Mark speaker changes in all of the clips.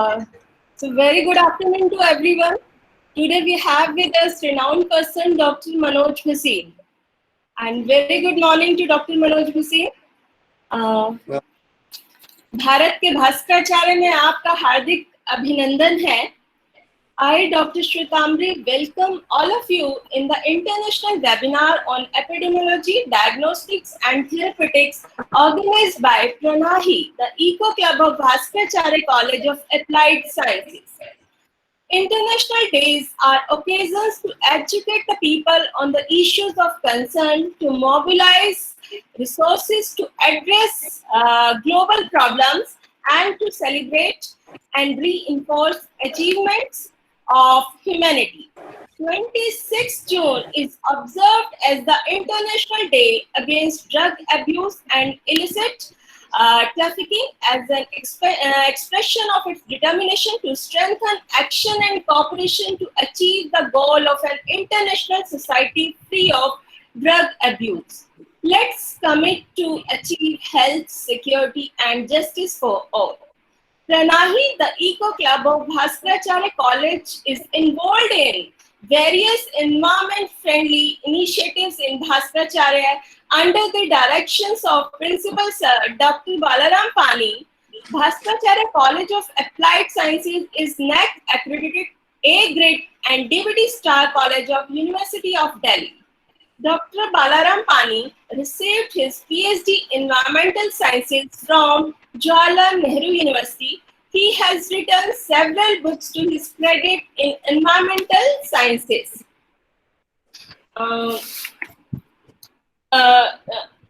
Speaker 1: So very good afternoon to everyone. Today we have with us renowned person Dr. Manoj Bhasin. And very good morning to Dr. Manoj Bhasin. Bharat के भास्कराचार्य में आपका हार्दिक अभिनंदन है. I, Dr. Shwetamri, welcome all of you in the international webinar on epidemiology, diagnostics and therapeutics organized by Pranahi, the Eco Club of Bhaskaracharya College of Applied Sciences. International days are occasions to educate the people on the issues of concern, to mobilize resources to address global problems, and to celebrate and reinforce achievements of humanity. 26 June is observed as the International Day Against Drug Abuse and Illicit Trafficking as an expression of its determination to strengthen action and cooperation to achieve the goal of an international society free of drug abuse. Let's commit to achieve health, security and justice for all. Pranahi, the Eco Club of Bhaskaracharya College, is involved in various environment-friendly initiatives in Bhaskaracharya under the directions of Principal Sir Dr. Balaram Pani. Bhaskaracharya College of Applied Sciences is NAAC accredited A grade and DVD Star College of University of Delhi. Dr. Balaram Pani received his PhD in Environmental Sciences from Jawaharlal Nehru University. He has written several books to his credit in environmental sciences.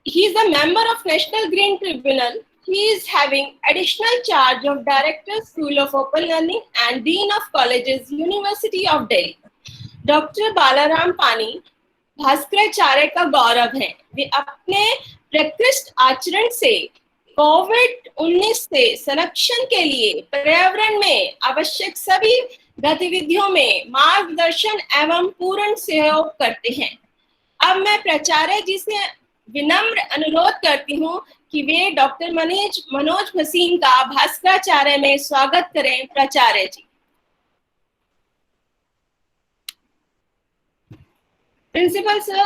Speaker 1: He is a member of National Green Tribunal. He is having additional charge of Director, School of Open Learning and Dean of Colleges, University of Delhi. Dr. Balaram Pani Bhaskaracharya का गौरव है. वे अपने प्रकृष्ट आचरण से कोविड-19 से संरक्षण के लिए पर्यावरण में आवश्यक सभी गतिविधियों में मार्गदर्शन एवं पूर्ण सहयोग करते हैं. अब मैं प्राचार्य जी से विनम्र अनुरोध करती हूं कि वे डॉक्टर मनोज भसीन का भास्कराचार्य में स्वागत करें. प्राचार्य जी. Principal sir.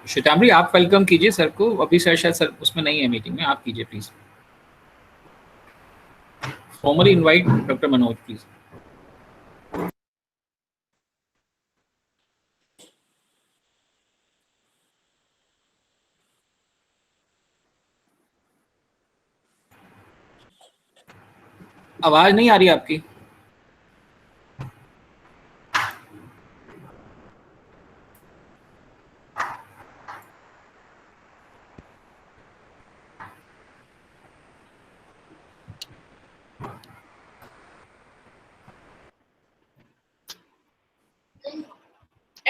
Speaker 2: श्वेताम्री, आप वेलकम कीजिए सर को. अभी शायद सर उसमें नहीं है मीटिंग में, आप कीजिए please. Formally invite Dr. Manoj, please. आवाज नहीं आ रही आपकी.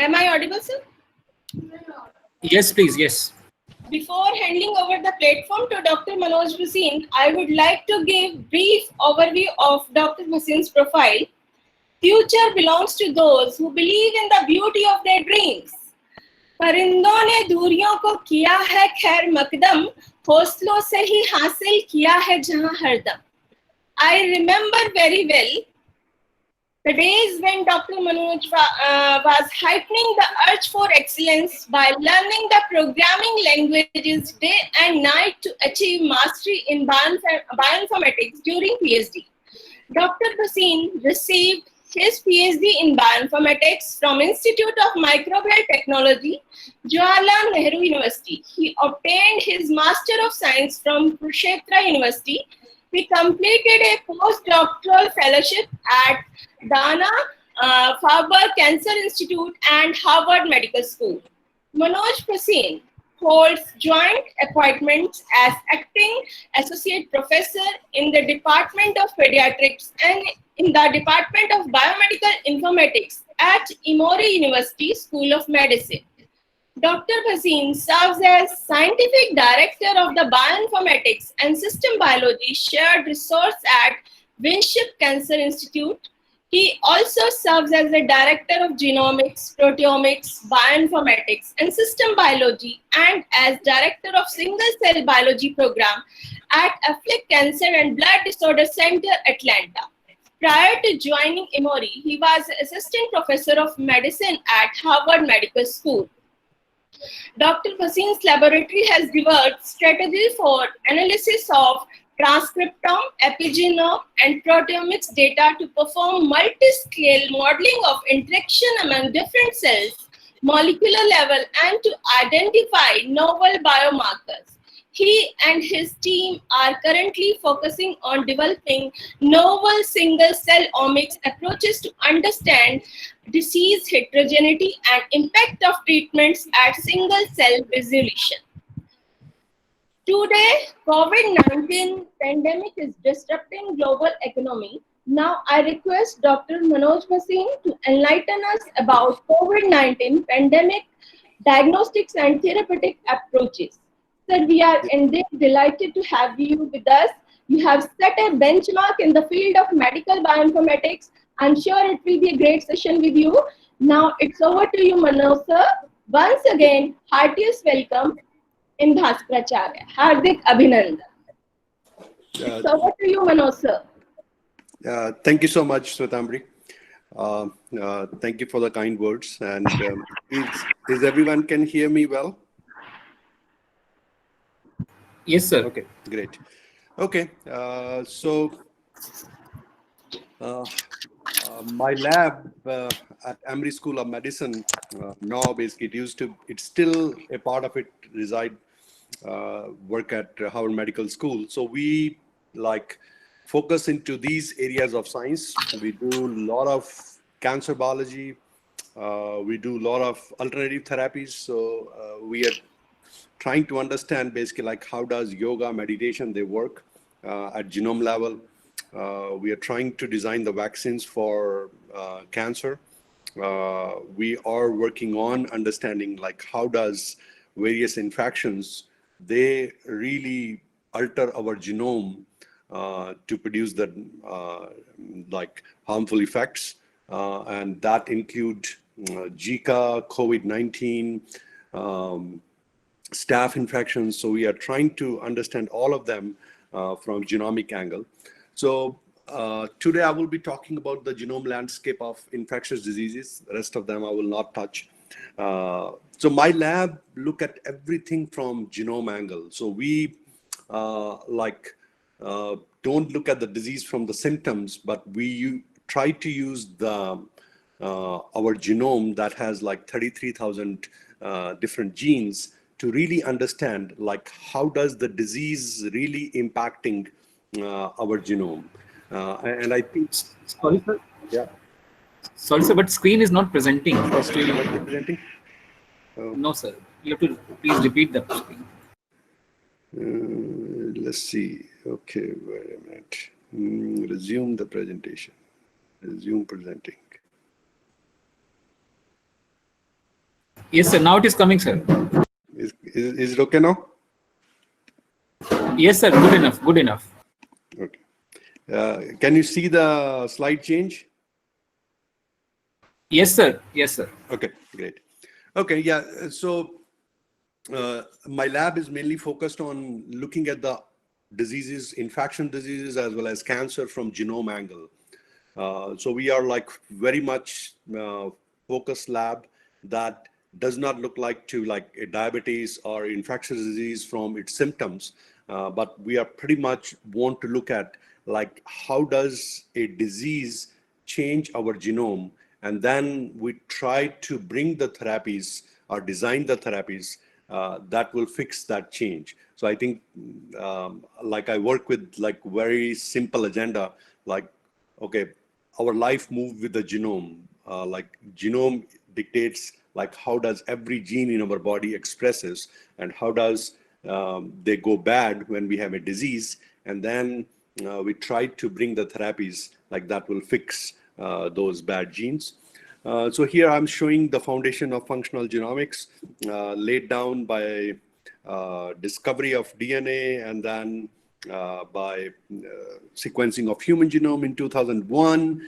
Speaker 1: Am I audible, sir?
Speaker 2: Yes, please. Yes.
Speaker 1: Before handing over the platform to Dr. Manoj Bhasin, I would like to give brief overview of Dr. Bhasin's profile. Future belongs to those who believe in the beauty of their dreams. परिंदों ने दूरियों को किया है खैर मकदम, हौसलों से ही हासिल किया है जहां हरदम. I remember very well the days when Dr. Manoj was heightening the urge for excellence by learning the programming languages day and night to achieve mastery in bioinformatics during PhD. Dr. Bhasin received his PhD in bioinformatics from Institute of Microbial Technology, Jawaharlal Nehru University. He obtained his Master of Science from Kurukshetra University. He completed a postdoctoral fellowship at Dana-Farber Cancer Institute and Harvard Medical School. Manoj Bhasin holds joint appointments as acting associate professor in the Department of Pediatrics and in the Department of Biomedical Informatics at Emory University School of Medicine. Dr. Bhasin serves as Scientific Director of the Bioinformatics and System Biology Shared Resource at Winship Cancer Institute. He also serves as the Director of Genomics, Proteomics, Bioinformatics, and System Biology, and as Director of Single Cell Biology Program at Afflict Cancer and Blood Disorder Center, Atlanta. Prior to joining Emory, he was Assistant Professor of Medicine at Harvard Medical School. Dr. Bhasin's laboratory has developed strategies for analysis of transcriptome, epigenome, and proteomics data to perform multi-scale modeling of interaction among different cells, molecular level, and to identify novel biomarkers. He and his team are currently focusing on developing novel single-cell omics approaches to understand disease heterogeneity and impact of treatments at single-cell resolution. Today, COVID-19 pandemic is disrupting global economy. Now, I request Dr. Manoj Bhasin to enlighten us about COVID-19 pandemic diagnostics and therapeutic approaches. Sir, we are indeed delighted to have you with us. You have set a benchmark in the field of medical bioinformatics. I'm sure it will be a great session with you. Now, it's over to you, Manoj sir. Once again, heartiest welcome in Bhaskracharya. Hardik Abhinandan. It's over to you, Manoj sir.
Speaker 3: Thank you so much, Swetambri. Thank you for the kind words. And is everyone can hear me well?
Speaker 2: Yes, sir.
Speaker 3: Okay, great. Okay, my lab at Emory School of Medicine now basically it's still a part of it reside work at Harvard Medical School. So we focus into these areas of science. We do a lot of cancer biology. We do a lot of alternative therapies. So we are trying to understand basically how does yoga, meditation, they work at genome level. We are trying to design the vaccines for cancer. We are working on understanding how does various infections, they really alter our genome to produce the harmful effects. And that include Zika, COVID-19, staph infections. So we are trying to understand all of them from genomic angle. So today I will be talking about the genome landscape of infectious diseases. The rest of them I will not touch. So my lab look at everything from genome angle. So we don't look at the disease from the symptoms, but we try to use the our genome that has 33,000 different genes to really understand how does the disease really impacting our genome. And I think...
Speaker 2: Sorry, sir.
Speaker 3: Yeah.
Speaker 2: Sorry, sir, but screen is not presenting.
Speaker 3: Presenting?
Speaker 2: No, sir. You have to please repeat the screen.
Speaker 3: Let's see. Okay, wait a minute. Resume the presentation. Resume presenting.
Speaker 2: Yes, sir. Now it is coming, sir.
Speaker 3: Is it okay now?
Speaker 2: Yes, sir. Good enough. Good enough.
Speaker 3: Okay. Can you see the slide change?
Speaker 2: Yes, sir. Yes, sir.
Speaker 3: Okay, great. Okay, yeah. So my lab is mainly focused on looking at the diseases, infection diseases, as well as cancer from genome angle. So we are very much focused lab that does not look to a diabetes or infectious disease from its symptoms, but we are pretty much want to look at how does a disease change our genome, and then we try to bring the therapies or design the therapies that will fix that change. So I think I work with very simple agenda, okay, our life move with the genome. Genome dictates how does every gene in our body expresses, and how does they go bad when we have a disease, and then we try to bring the therapies that will fix those bad genes. So here I'm showing the foundation of functional genomics laid down by discovery of DNA and then by sequencing of human genome in 2001.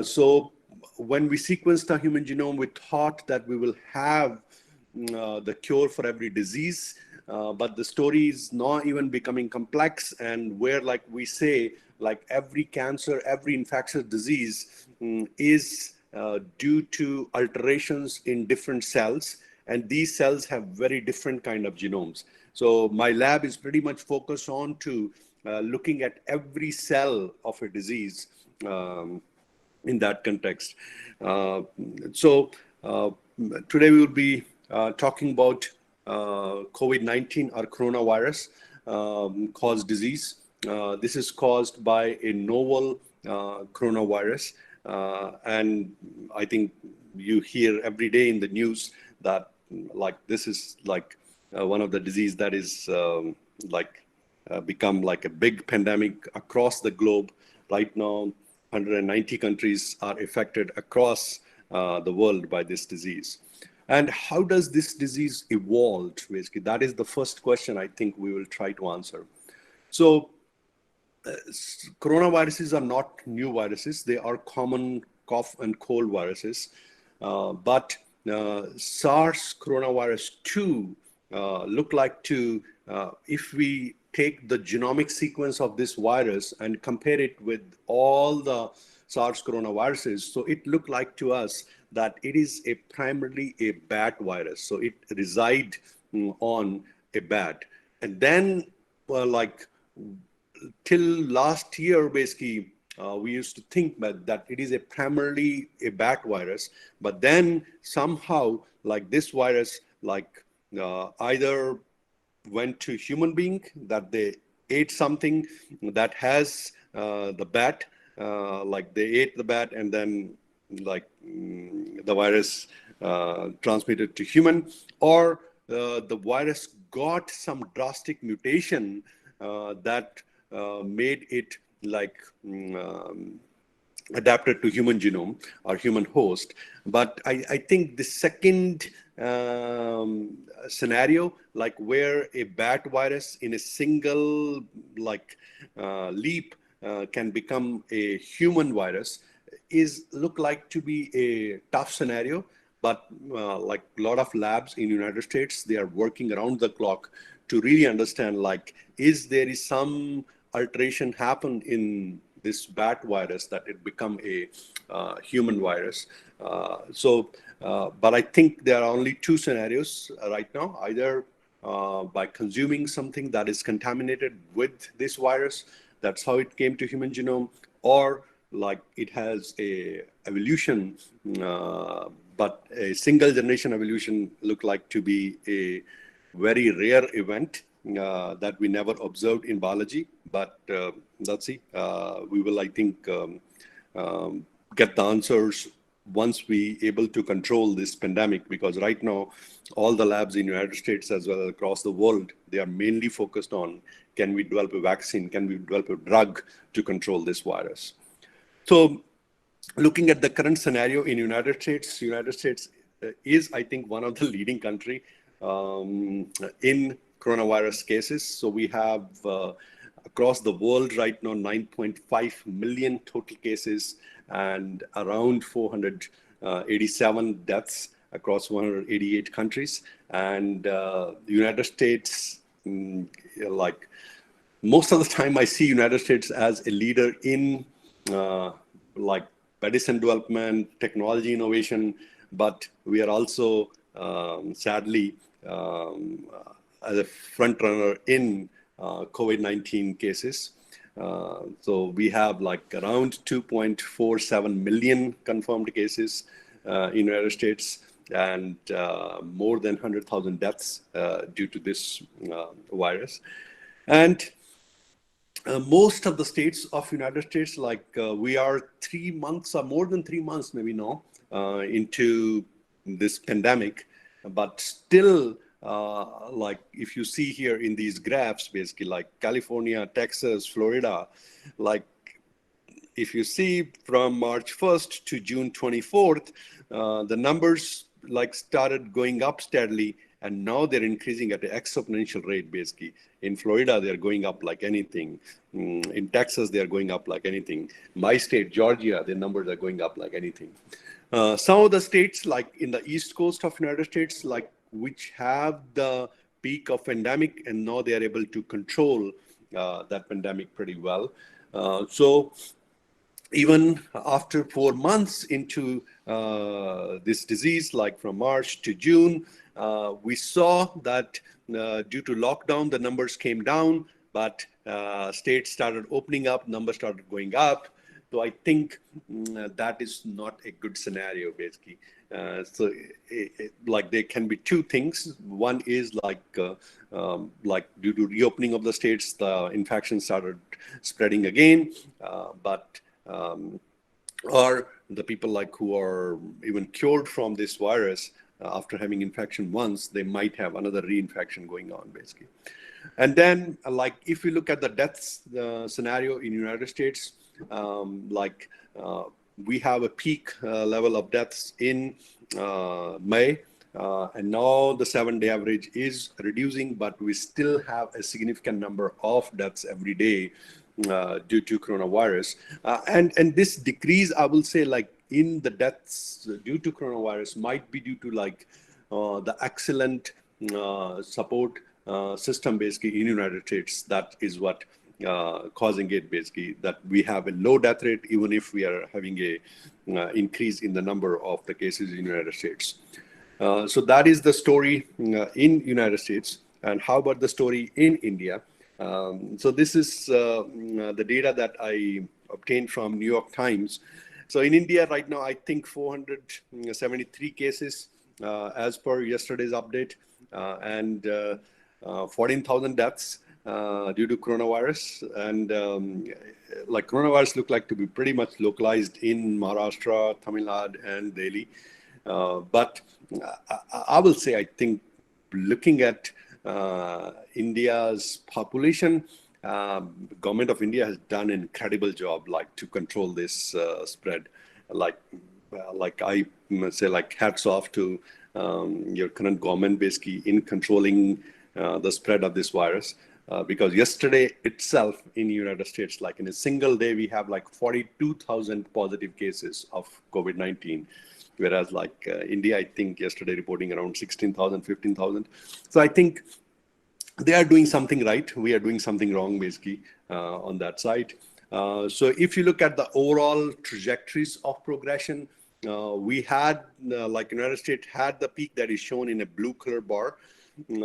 Speaker 3: So when we sequenced the human genome, we thought that we will have the cure for every disease. But the story is not even becoming complex, and where, like we say, like every cancer, every infectious disease is due to alterations in different cells, and these cells have very different kind of genomes. So my lab is pretty much focused on to looking at every cell of a disease in that context. So today we will be talking about COVID-19 or coronavirus caused disease. This is caused by a novel coronavirus. And I think you hear every day in the news that like this is like one of the disease that is become like a big pandemic across the globe. Right now, 190 countries are affected across the world by this disease. And how does this disease evolve? Basically, that is the first question I think we will try to answer. So coronaviruses are not new viruses. They are common cough and cold viruses. But SARS coronavirus 2 look like to, if we take the genomic sequence of this virus and compare it with all the SARS coronaviruses, so it looked like to us that it is primarily a bat virus. So it resides on a bat. And then like till last year, basically, we used to think that it is primarily a bat virus, but then somehow like this virus like either went to human being, that they ate something that has the bat, like they ate the bat and then like the virus transmitted to human, or the virus got some drastic mutation that made it like adapted to human genome or human host. But I think the second scenario, like where a bat virus in a single like leap can become a human virus, is look like to be a tough scenario. But like a lot of labs in United States, they are working around the clock to really understand like, is there some alteration happen in this bat virus that it become a human virus. But I think there are only two scenarios right now, either by consuming something that is contaminated with this virus, that's how it came to human genome, or like it has a evolution, but a single generation evolution look like to be a very rare event that we never observed in biology. But let's see, we will, I think, get the answers once we able to control this pandemic, because right now all the labs in the United States as well as across the world, they are mainly focused on, can we develop a vaccine, can we develop a drug to control this virus. So looking at the current scenario in United States is, I think, one of the leading country in coronavirus cases. So we have across the world right now 9.5 million total cases and around 487 deaths across 188 countries. And the United States, like most of the time I see United States as a leader in like medicine development, technology innovation, but we are also sadly as a front runner in COVID-19 cases. So we have like around 2.47 million confirmed cases in the United States, and more than 100,000 deaths due to this virus. And most of the states of United States, like we are 3 months or more than 3 months maybe now into this pandemic, but still like if you see here in these graphs, basically like California, Texas, Florida, like if you see from March 1st to June 24th, the numbers like started going up steadily, and now they're increasing at an exponential rate. Basically, in Florida, they're going up like anything. In Texas, they're going up like anything. My state, Georgia, the numbers are going up like anything. Some of the states, like in the East Coast of United States, like which have the peak of pandemic, and now they are able to control that pandemic pretty well. So even after 4 months into this disease, like from March to June, we saw that due to lockdown, the numbers came down, but states started opening up, numbers started going up. So I think that is not a good scenario, basically. Like there can be two things. One is like due to reopening of the states, the infection started spreading again, or the people like who are even cured from this virus after having infection once, they might have another reinfection going on, basically. And then, like if you look at the deaths scenario in United States, we have a peak level of deaths in May, and now the 7-day average is reducing, but we still have a significant number of deaths every day due to coronavirus. And this decrease, I will say, like in the deaths due to coronavirus might be due to like the excellent support system basically in United States. That is what causing it, basically, that we have a low death rate even if we are having a increase in the number of the cases in United States. So that is the story in United States. And how about the story in India? So this is the data that I obtained from New York Times. So in India right now, I think 473 cases as per yesterday's update, and 14,000 deaths due to coronavirus. And like coronavirus look like to be pretty much localized in Maharashtra, Tamil Nadu, and Delhi. But I will say, I think looking at India's population, government of India has done an incredible job, like to control this spread. Like I say, like hats off to your current government, basically in controlling the spread of this virus. Because yesterday itself in the United States, like in a single day, we have like 42,000 positive cases of COVID-19. Whereas like India, I think yesterday reporting around 16,000, 15,000. So I think they are doing something right. We are doing something wrong, basically, on that side. So if you look at the overall trajectories of progression, we had, like United States had the peak that is shown in a blue color bar.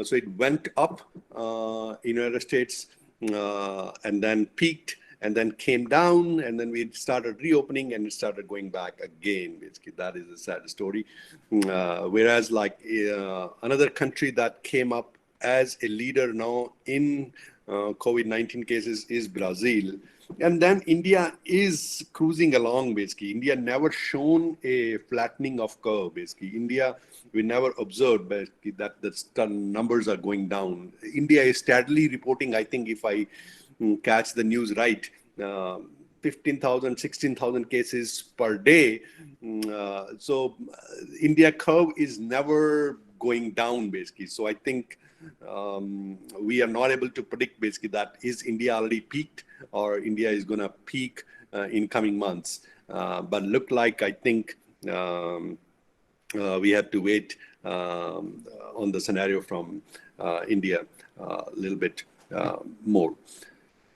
Speaker 3: So it went up in United States and then peaked and then came down, and then we started reopening and it started going back again. Basically, that is a sad story. Whereas like another country that came up as a leader now in COVID-19 cases is Brazil. And then India is cruising along, basically. India never shown a flattening of curve, basically. India, we never observed basically that the numbers are going down. India is steadily reporting, I think if I catch the news right, 15,000, 16,000 cases per day. So India curve is never going down, basically. So I think we are not able to predict, basically, that is India already peaked or India is going to peak in coming months. But look like, I think we have to wait on the scenario from India a little bit more.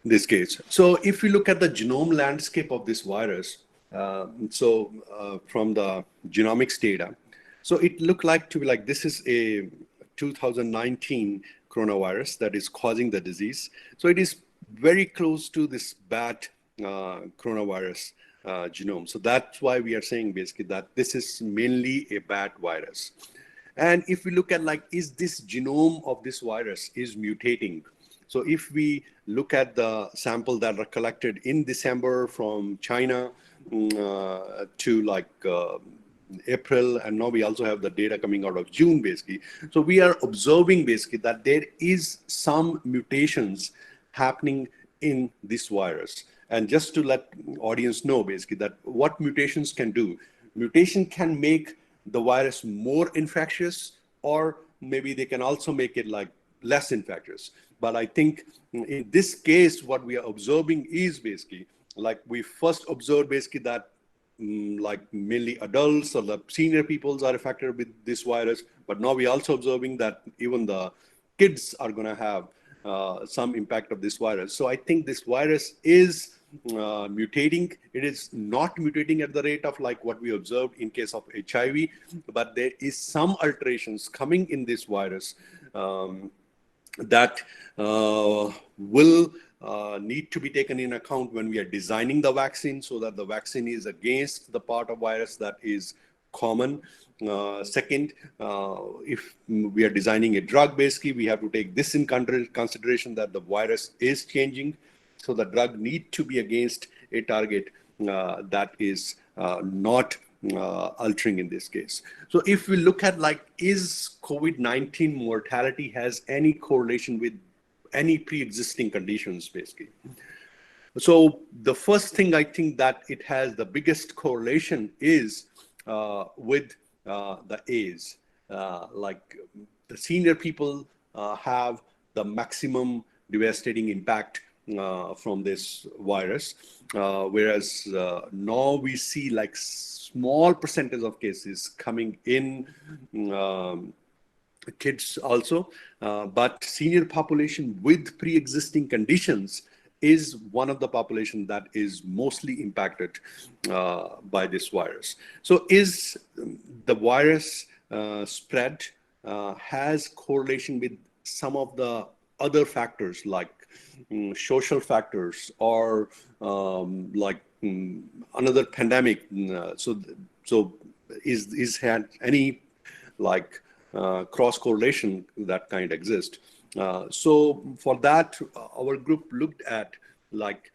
Speaker 3: This case. So if we look at the genome landscape of this virus, from the genomics data, so it looked like to be like this is a 2019 coronavirus that is causing the disease. So it is very close to this bat coronavirus genome. So that's why we are saying basically that this is mainly a bat virus. And if we look at like, is this genome of this virus is mutating? So if we look at the sample that are collected in December from China to like April, and now we also have the data coming out of June, basically. So we are observing basically that there is some mutations happening in this virus. And just to let audience know basically that what mutations can do, mutation can make the virus more infectious, or maybe they can also make it like less infectious. But I think in this case, what we are observing is basically, like we first observed basically that like mainly adults or the senior peoples are affected with this virus, but now we're also observing that even the kids are going to have some impact of this virus. So I think this virus is mutating. It is not mutating at the rate of like what we observed in case of HIV, but there is some alterations coming in this virus that will need to be taken in account when we are designing the vaccine, so that the vaccine is against the part of virus that is common. Second, if we are designing a drug, basically, we have to take this in consideration, that the virus is changing. So the drug need to be against a target that is not altering in this case. So if we look at like, is COVID-19 mortality has any correlation with any pre-existing conditions, basically? So the first thing I think that it has the biggest correlation is with the age. Like the senior people have the maximum devastating impact from this virus, whereas now we see like small percentage of cases coming in kids also, but senior population with pre-existing conditions is one of the population that is mostly impacted by this virus. So is the virus spread has correlation with some of the other factors like social factors or like another pandemic? So is had any like cross correlation that kind exist? So for that, our group looked at like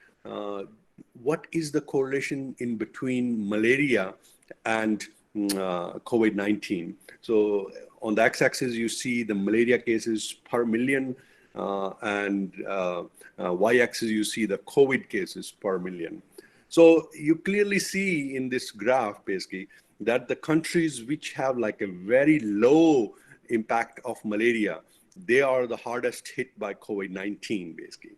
Speaker 3: what is the correlation in between malaria and COVID-19. So on the x-axis, you see the malaria cases per million, and y-axis, you see the COVID cases per million. So you clearly see in this graph, basically, that the countries which have like a very low impact of malaria, they are the hardest hit by COVID-19, basically.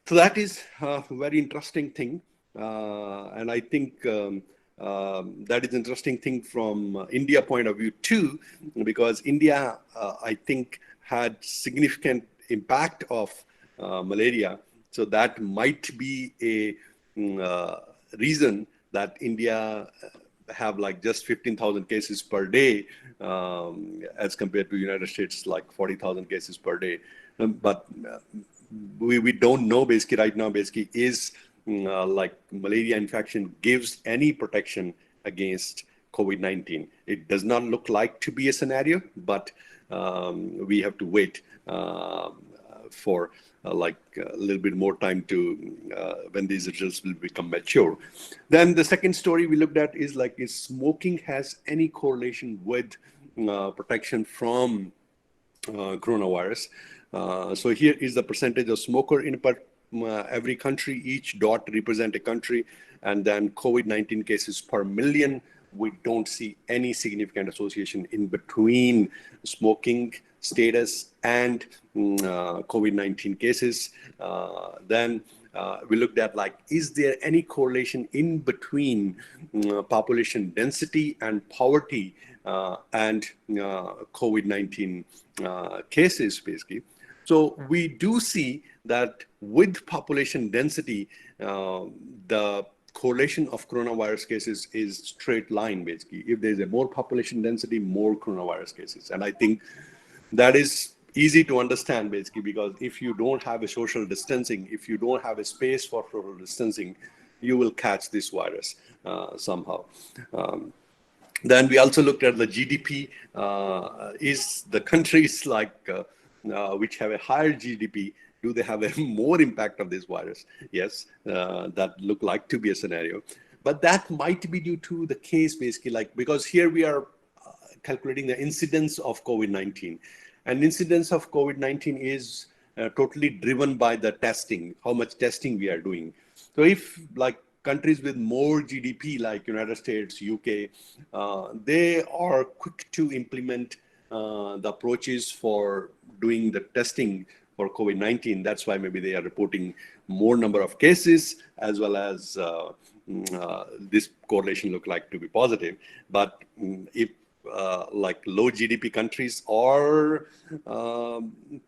Speaker 3: So that is a very interesting thing. And I think that is interesting thing from India point of view too, because India, I think, had significant impact of malaria. So that might be a reason that India have like just 15,000 cases per day, as compared to United States, like 40,000 cases per day. But we don't know basically right now, basically, is like malaria infection gives any protection against COVID-19. It does not look like to be a scenario, but we have to wait for like a little bit more time to when these results will become mature. Then the second story we looked at is like, is smoking has any correlation with protection from coronavirus? So here is the percentage of smoker in every country. Each dot represent a country, and then COVID-19 cases per million. We don't see any significant association in between smoking status and COVID-19 cases. Then we looked at like, is there any correlation in between population density and poverty and COVID-19 cases, basically? So we do see that with population density, the correlation of coronavirus cases is straight line, basically. If there's a more population density, more coronavirus cases. And I think that is easy to understand, basically, because if you don't have a social distancing, if you don't have a space for social distancing, you will catch this virus somehow. Then we also looked at the GDP. Is the countries like which have a higher GDP, do they have a more impact of this virus? Yes, that look like to be a scenario. But that might be due to the case, basically, like, because here we are calculating the incidence of COVID-19. And incidence of COVID-19 is totally driven by the testing, how much testing we are doing. So if like countries with more GDP like United States, UK, they are quick to implement the approaches for doing the testing for COVID-19. That's why maybe they are reporting more number of cases, as well as this correlation look like to be positive. But if like low GDP countries are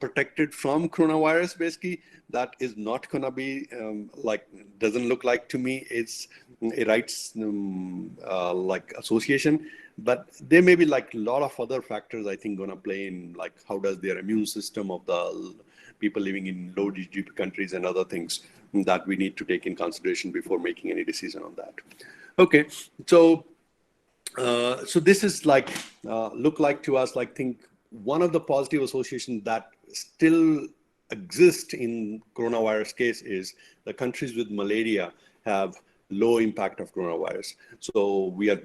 Speaker 3: protected from coronavirus, basically, that is not going to be like, doesn't look like to me it's a rights like association. But there may be like a lot of other factors, I think, going to play in, like how does their immune system of the people living in low GDP countries and other things that we need to take in consideration before making any decision on that. Okay, so so this is like look like to us like think one of the positive associations that still exist in coronavirus case is the countries with malaria have low impact of coronavirus. So we are,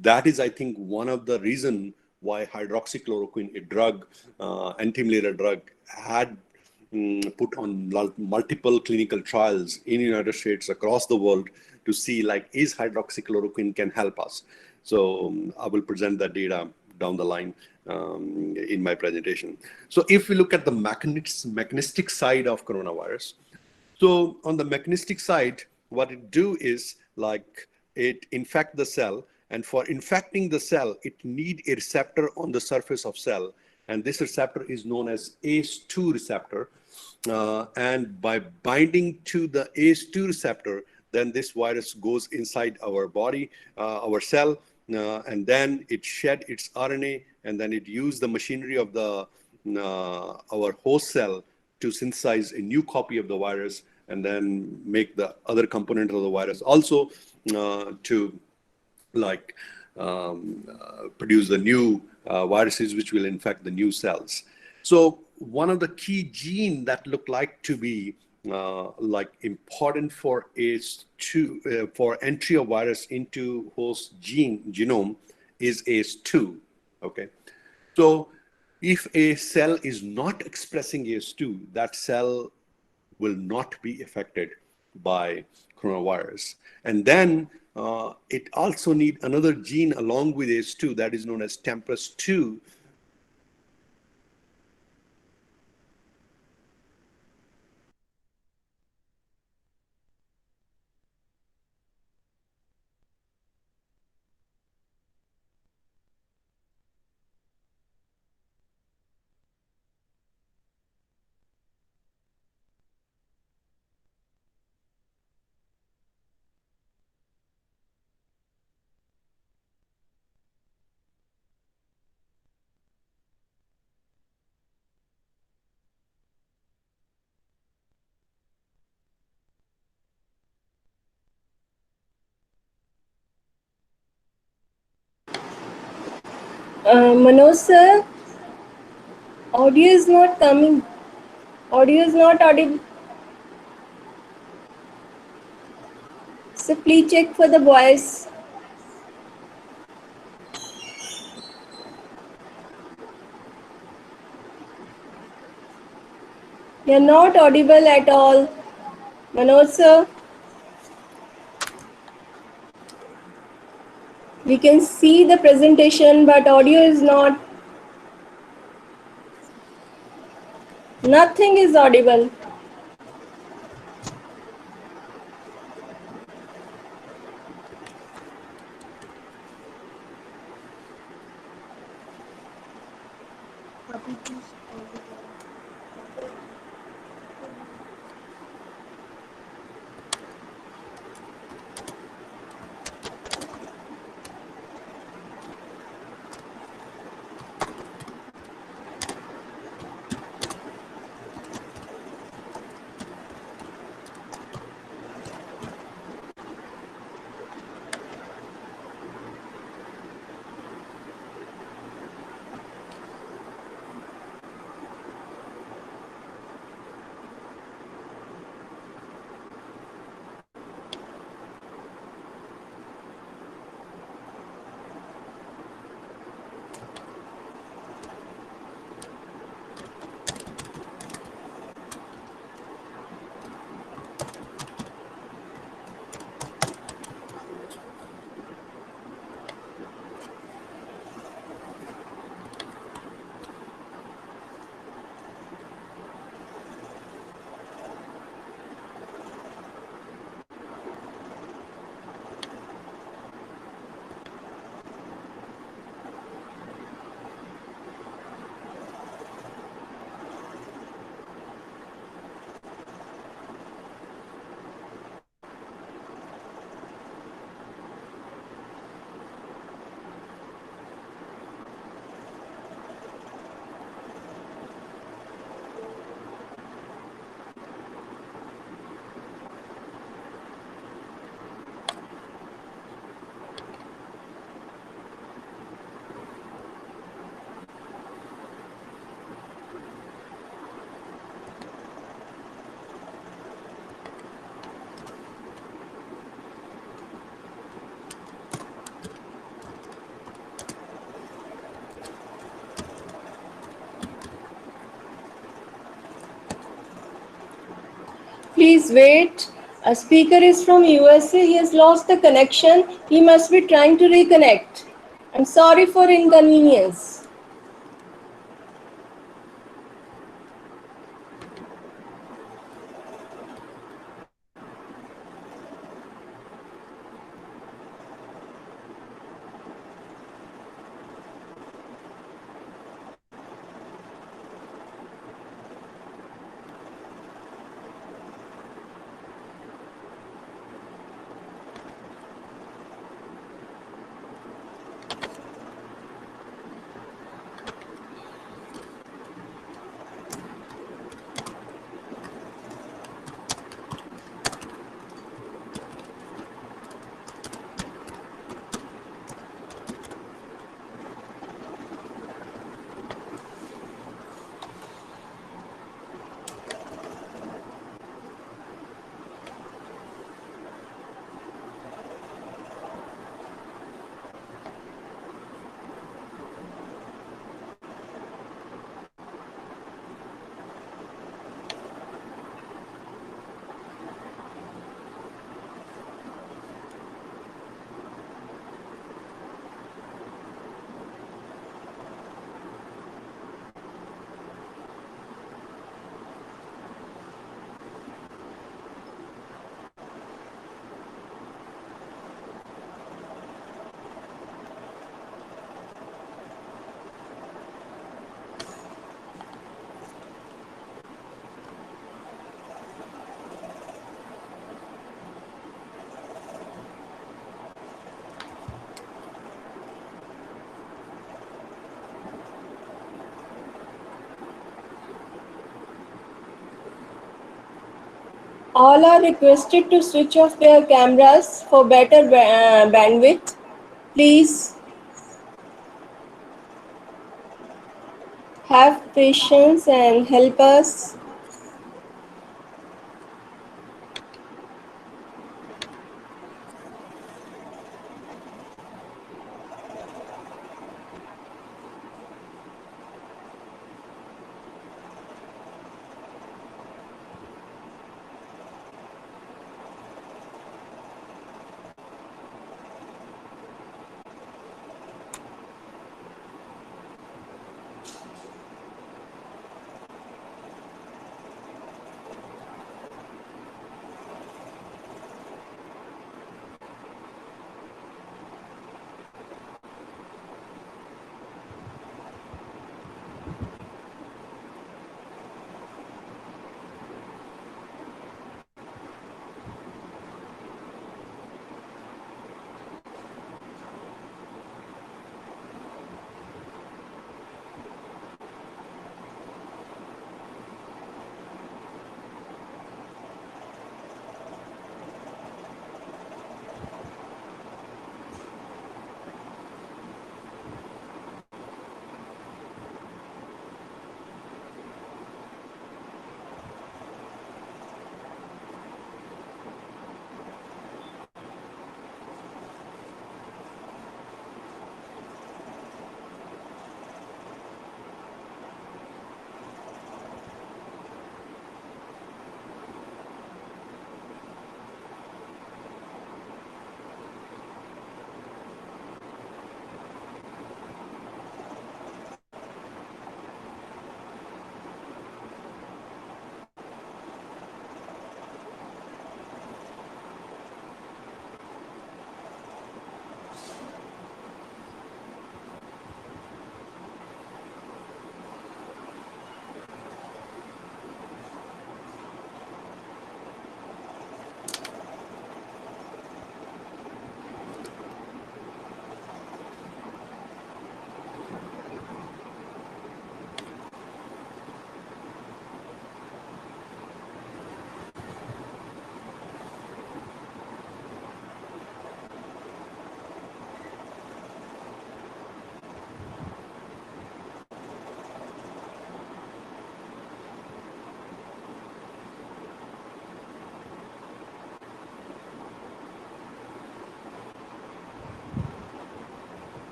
Speaker 3: that is I think one of the reason why hydroxychloroquine, a drug, anti-malaria drug, had put on multiple clinical trials in the United States, across the world, to see like is hydroxychloroquine can help us. So I will present that data down the line in my presentation. So if we look at the mechanistic side of coronavirus, so on the mechanistic side, what it do is like it infect the cell, and for infecting the cell, it need a receptor on the surface of cell, and this receptor is known as ACE2 receptor. And by binding to the ACE2 receptor, then this virus goes inside our body, our cell, and then it shed its RNA, and then it use the machinery of the our host cell to synthesize a new copy of the virus, and then make the other component of the virus also to like produce the new viruses which will infect the new cells. So one of the key gene that look like to be like important for ACE2 for entry of virus into host genome is ACE2. Okay, so if a cell is not expressing ACE2, that cell will not be affected by coronavirus. And then it also need another gene along with ACE2 that is known as TMPRSS2.
Speaker 1: Manoj sir, audio is not coming. Audio is not audible. So please check for the voice. You are not audible at all. Manoj sir, we can see the presentation, but audio is not. Nothing is audible. please wait. A speaker is from USA. He has lost the connection. He must be trying to reconnect. I'm sorry for inconvenience. All are requested to switch off their cameras for better bandwidth. Please have patience and help us.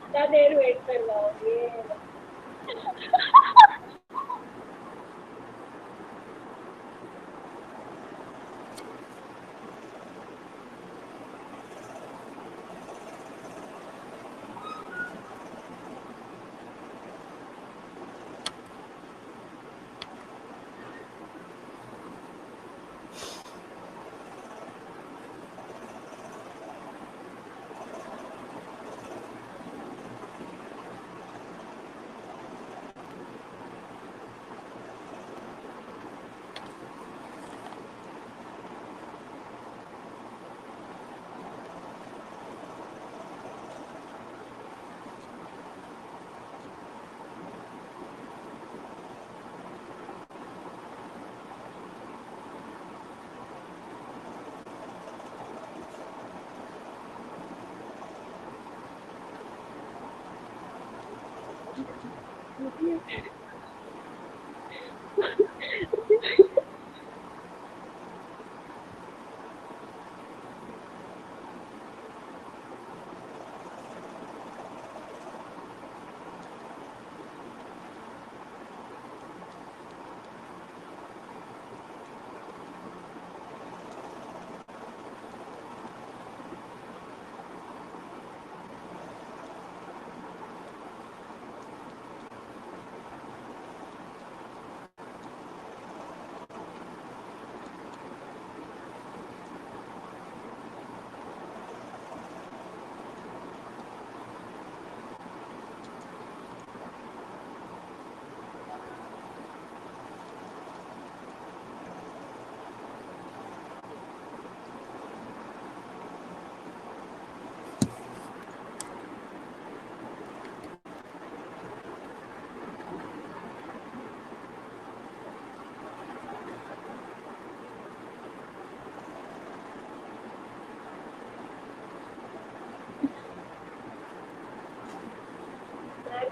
Speaker 4: कितना देर wait करवाओगे?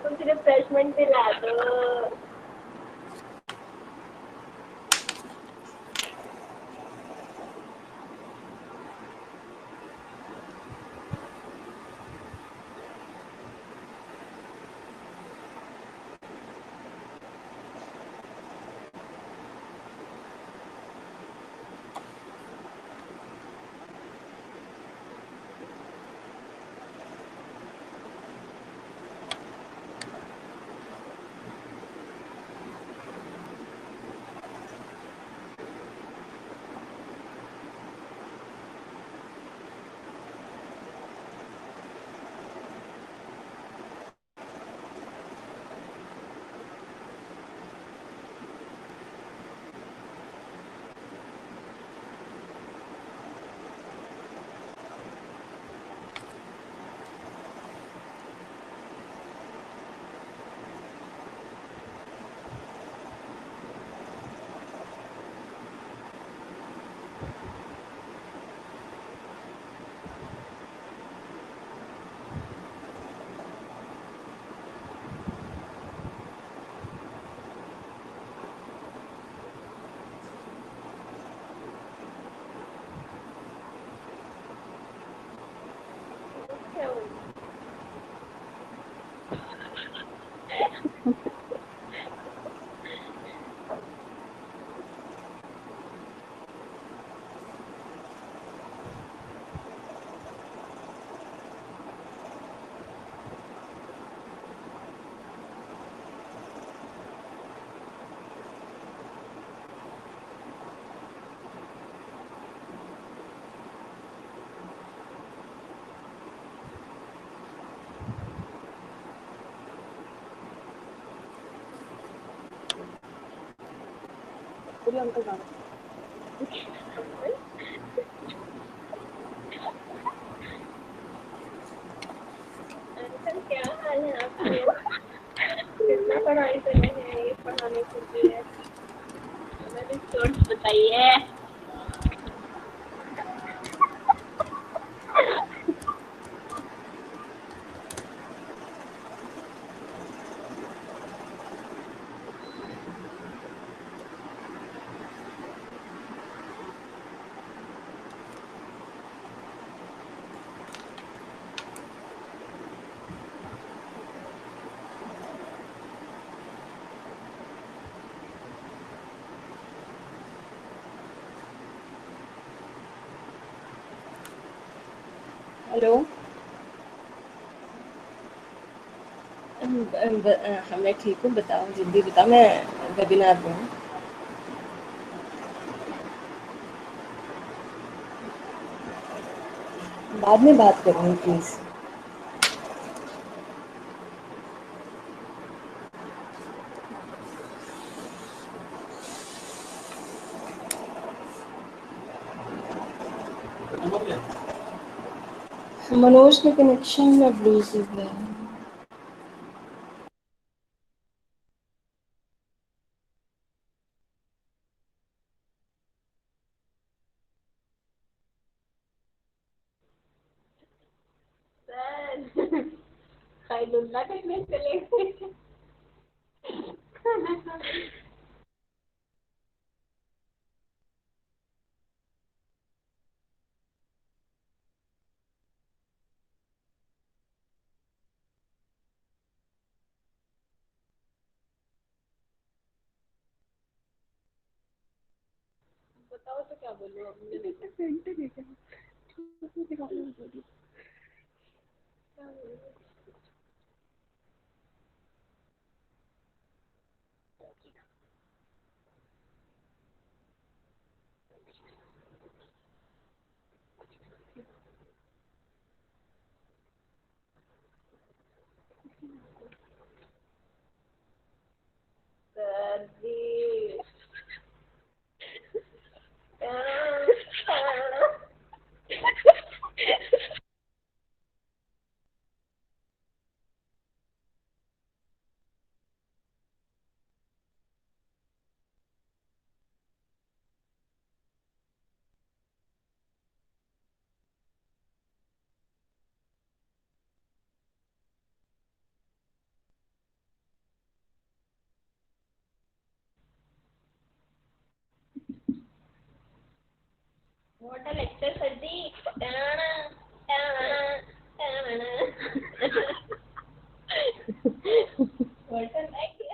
Speaker 4: कुछ refreshment दिला दो। Uncle क्या हाल है आपके? कितना पढ़ाई कर रहे हैं ये पढ़ाने के लिए? हमें सोर्स बताइए।
Speaker 1: हेलो, मैं ठीक हूँ, बताओ, जल्दी बताओ, मैं वेबिनार में हूँ। बाद में बात करूँगी प्लीज़। मनोज के कनेक्शन में ब्लूटूथ है।
Speaker 4: सर खैरुल्ला करने चले गए। बताओ तो क्या बोलूं अब मैं। क्या बोलूं? Sir ji What a lecture, sir ji. What a lecture.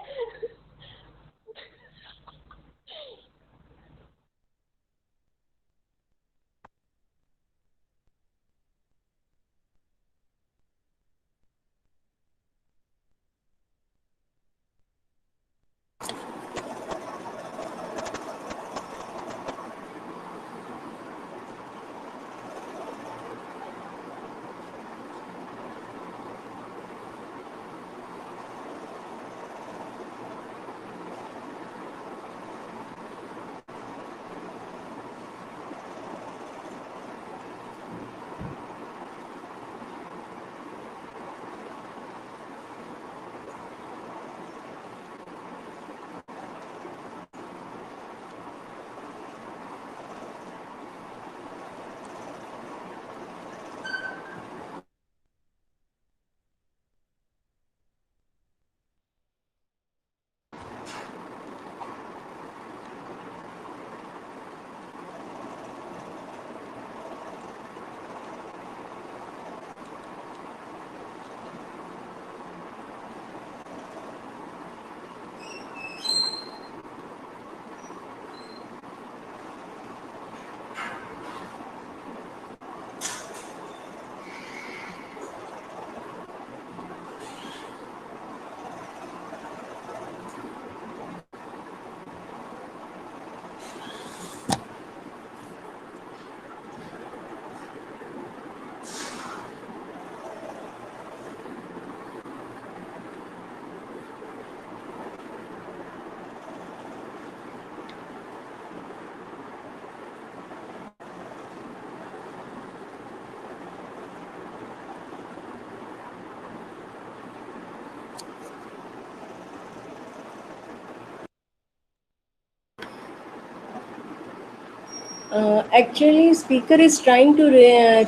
Speaker 1: Actually, speaker is trying to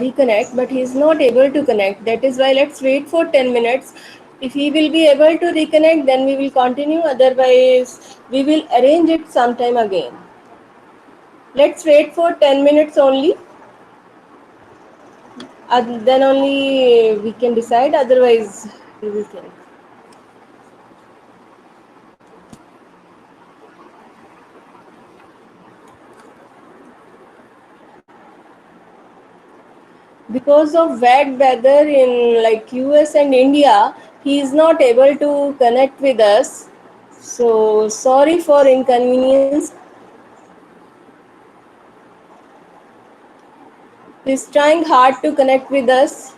Speaker 1: reconnect, but he is not able to connect. That is why let's wait for 10 minutes. If he will be able to reconnect, then we will continue. Otherwise, we will arrange it sometime again. Let's wait for 10 minutes only. Then only we can decide. Otherwise, we will think. because of wet weather in like US and India, he is not able to connect with us. So sorry for inconvenience. He's trying hard to connect with us.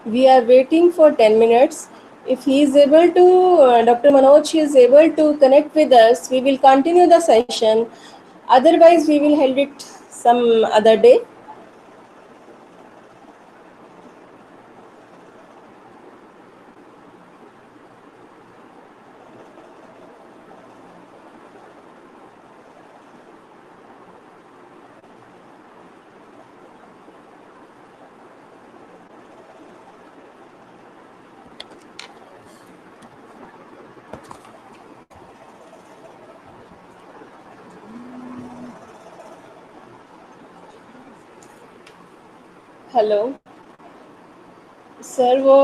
Speaker 1: We are waiting for 10 minutes. If he is able to, Dr. Manoj is able to connect with us, we will continue the session. Otherwise, we will hold it some other day. Hello sir, वो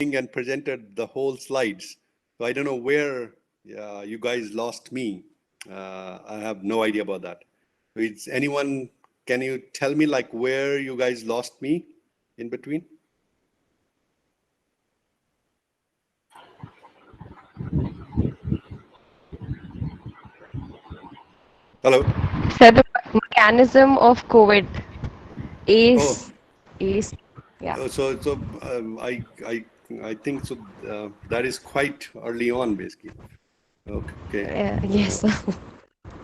Speaker 3: and presented the whole slides. So I don't know where you guys lost me. I have no idea about that. It's anyone, can you tell me like where you guys lost me in between? Hello?
Speaker 5: So the mechanism of COVID
Speaker 3: Oh,
Speaker 5: is yeah.
Speaker 3: I think so. That is quite early on, basically. Okay.
Speaker 5: Yes.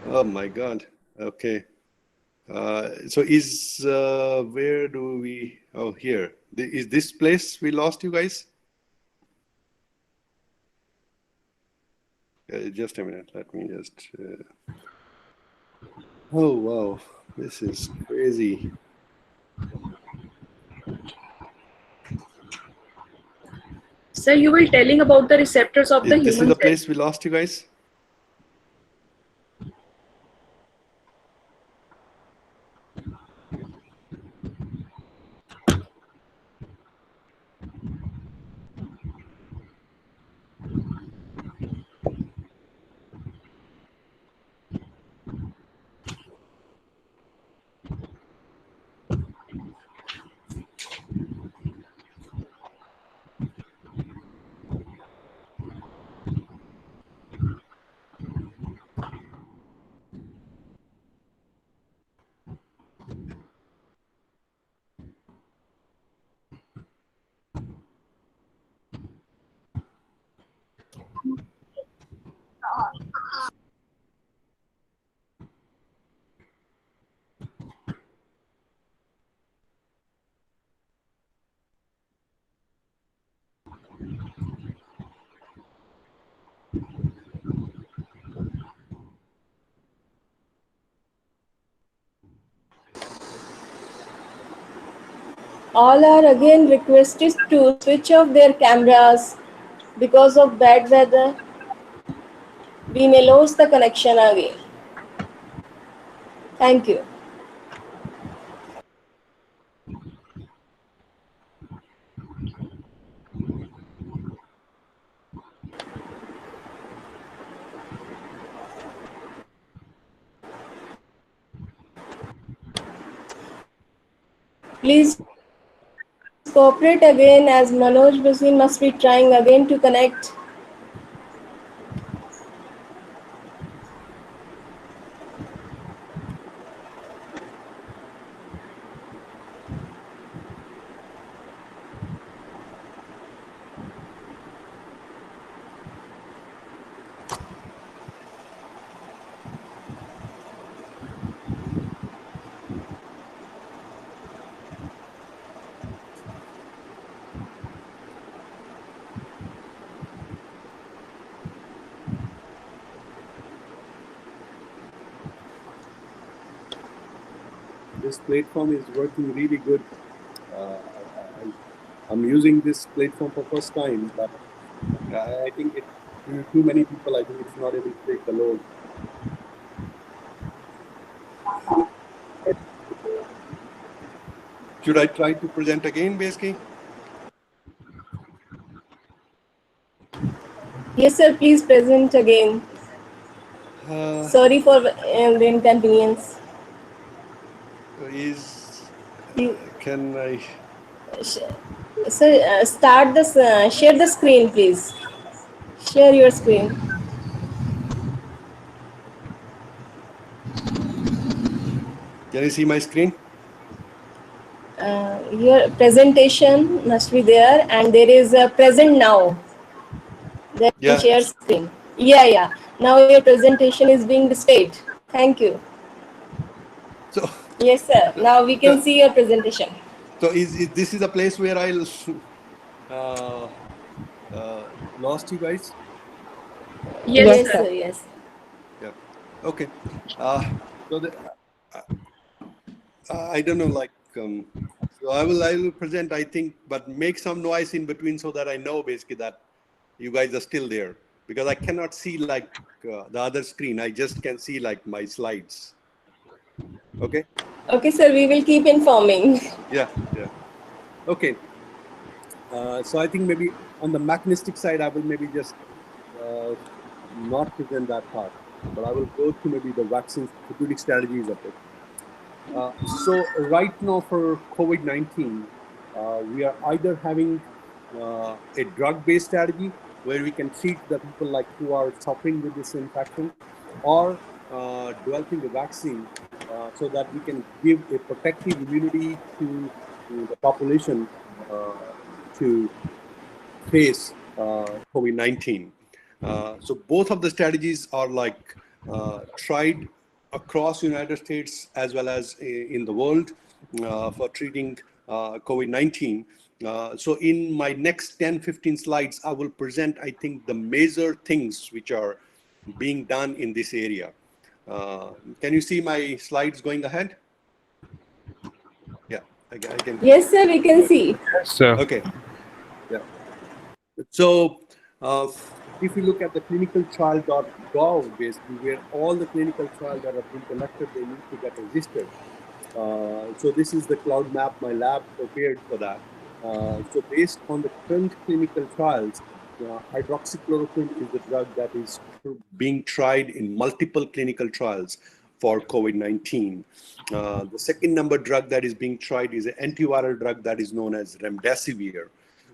Speaker 3: Oh my God. Okay. So where do we? Oh, here. Is this place we lost you guys? Just a minute. Let me just. Oh wow, this is crazy.
Speaker 1: sir, you were telling about the receptors of the
Speaker 3: This is
Speaker 1: human
Speaker 3: the
Speaker 1: cell.
Speaker 3: place we lost you guys.
Speaker 1: All are again requested to switch off their cameras because of bad weather. We may lose the connection again. Thank you. Please cooperate again as Manoj Bhasin must be trying again to connect.
Speaker 3: This platform is working really good. I'm using this platform for first time, but I think too many people, I think it's not able to take the load. Should I try to present again, basically?
Speaker 1: Yes, sir, please present again. Sorry for the inconvenience.
Speaker 3: Can I?
Speaker 1: Sir, start this, share the screen, please. Share your screen.
Speaker 3: Can you see my screen?
Speaker 1: Your presentation must be there, and there is a present now. Then
Speaker 3: Yeah.
Speaker 1: share screen. Yeah. Now your presentation is being displayed. Thank you.
Speaker 3: So.
Speaker 1: Yes, sir. Now we can see your presentation.
Speaker 3: So this is a place where I'll lost you guys?
Speaker 1: Yes, sir. Yes.
Speaker 3: Yeah. Okay. So I don't know, like, so I will present, I think, but make some noise in between so that I know basically that you guys are still there, because I cannot see like the other screen. I just can see like my slides. Okay.
Speaker 1: Okay, sir. We will keep informing.
Speaker 3: Yeah. Okay. So I think maybe on the mechanistic side, I will maybe just not present that part, but I will go to maybe the vaccine therapeutic strategies of it. So right now for COVID-19, we are either having a drug-based strategy where we can treat the people like who are suffering with this infection, or developing a vaccine so that we can give a protective immunity to the population to face COVID-19. So both of the strategies are like tried across United States as well as in the world for treating COVID-19. So in my next 10-15 slides, I will present, I think, the major things which are being done in this area. Can you see my slides going ahead? Yeah, I can.
Speaker 1: Yes, sir, we can see.
Speaker 2: Yes, sir.
Speaker 3: Okay. Yeah. So if you look at the clinicaltrial.gov, basically, where all the clinical trials that have been conducted, they need to get registered. So this is the cloud map my lab prepared for that. So based on the current clinical trials, hydroxychloroquine is the drug that is being tried in multiple clinical trials for COVID-19. The second number drug that is being tried is an antiviral drug that is known as remdesivir.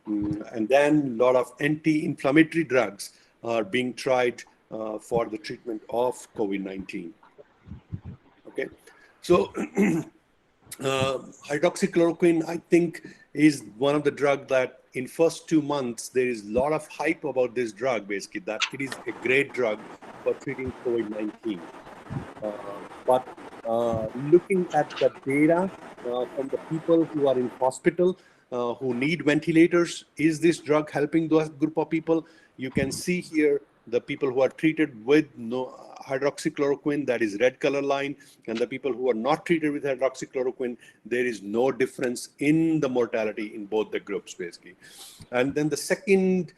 Speaker 3: And then a lot of anti-inflammatory drugs are being tried for the treatment of COVID-19. Okay, so hydroxychloroquine, I think, is one of the drugs that in first 2 months, there is a lot of hype about this drug, basically, that it is a great drug for treating COVID-19. But looking at the data from the people who are in hospital, who need ventilators, is this drug helping those group of people? You can see here the people who are treated with hydroxychloroquine, that is red color line, and the people who are not treated with hydroxychloroquine, there is no difference in the mortality in both the groups, basically. And then the second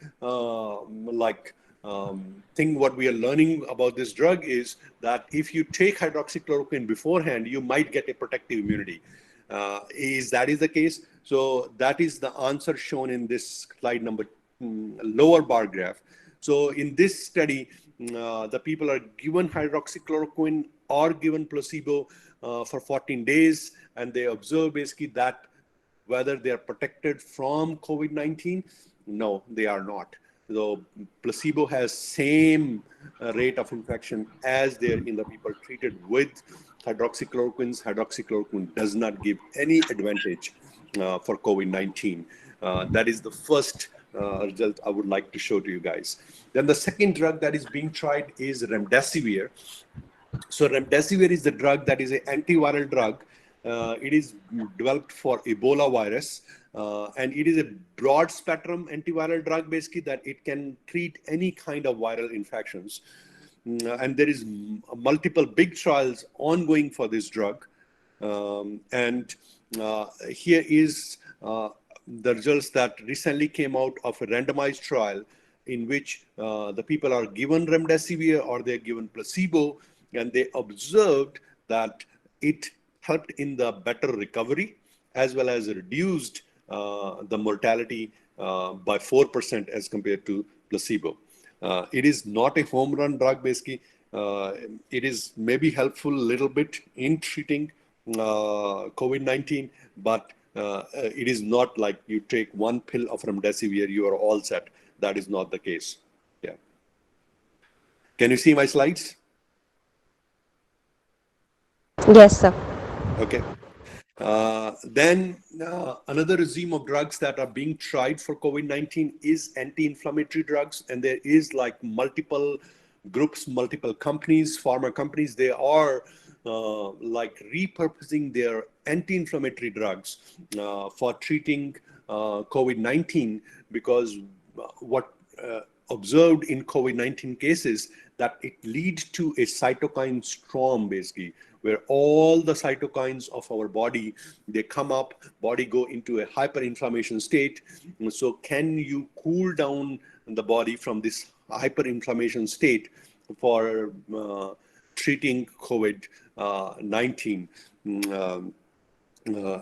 Speaker 3: thing what we are learning about this drug is that if you take hydroxychloroquine beforehand, you might get a protective immunity. Is the case? So that is the answer shown in this slide number lower bar graph. So in this study, the people are given hydroxychloroquine or given placebo for 14 days, and they observe basically that whether they are protected from COVID-19. No, they are not. So placebo has same rate of infection as there in the people treated with hydroxychloroquines. Hydroxychloroquine does not give any advantage for COVID-19. That is the first result I would like to show to you guys. Then the second drug that is being tried is remdesivir. So remdesivir is the drug that is an antiviral drug. It is developed for Ebola virus, and it is a broad spectrum antiviral drug, basically, that it can treat any kind of viral infections. And there is multiple big trials ongoing for this drug. Here is the results that recently came out of a randomized trial in which the people are given remdesivir or they're given placebo, and they observed that it helped in the better recovery as well as reduced the mortality by 4% as compared to placebo. It is not a home run drug, basically. It is maybe helpful a little bit in treating COVID-19, but it is not like you take one pill of remdesivir, you are all set. That is not the case. Yeah. Can you see my slides?
Speaker 5: Yes, sir.
Speaker 3: Okay. Then another regime of drugs that are being tried for COVID-19 is anti-inflammatory drugs. And there is like multiple groups, multiple companies, pharma companies, they are like repurposing their anti-inflammatory drugs for treating COVID-19, because what observed in COVID-19 cases that it leads to a cytokine storm, basically, where all the cytokines of our body, they come up, body go into a hyperinflammation state. So can you cool down the body from this hyperinflammation state for treating COVID-19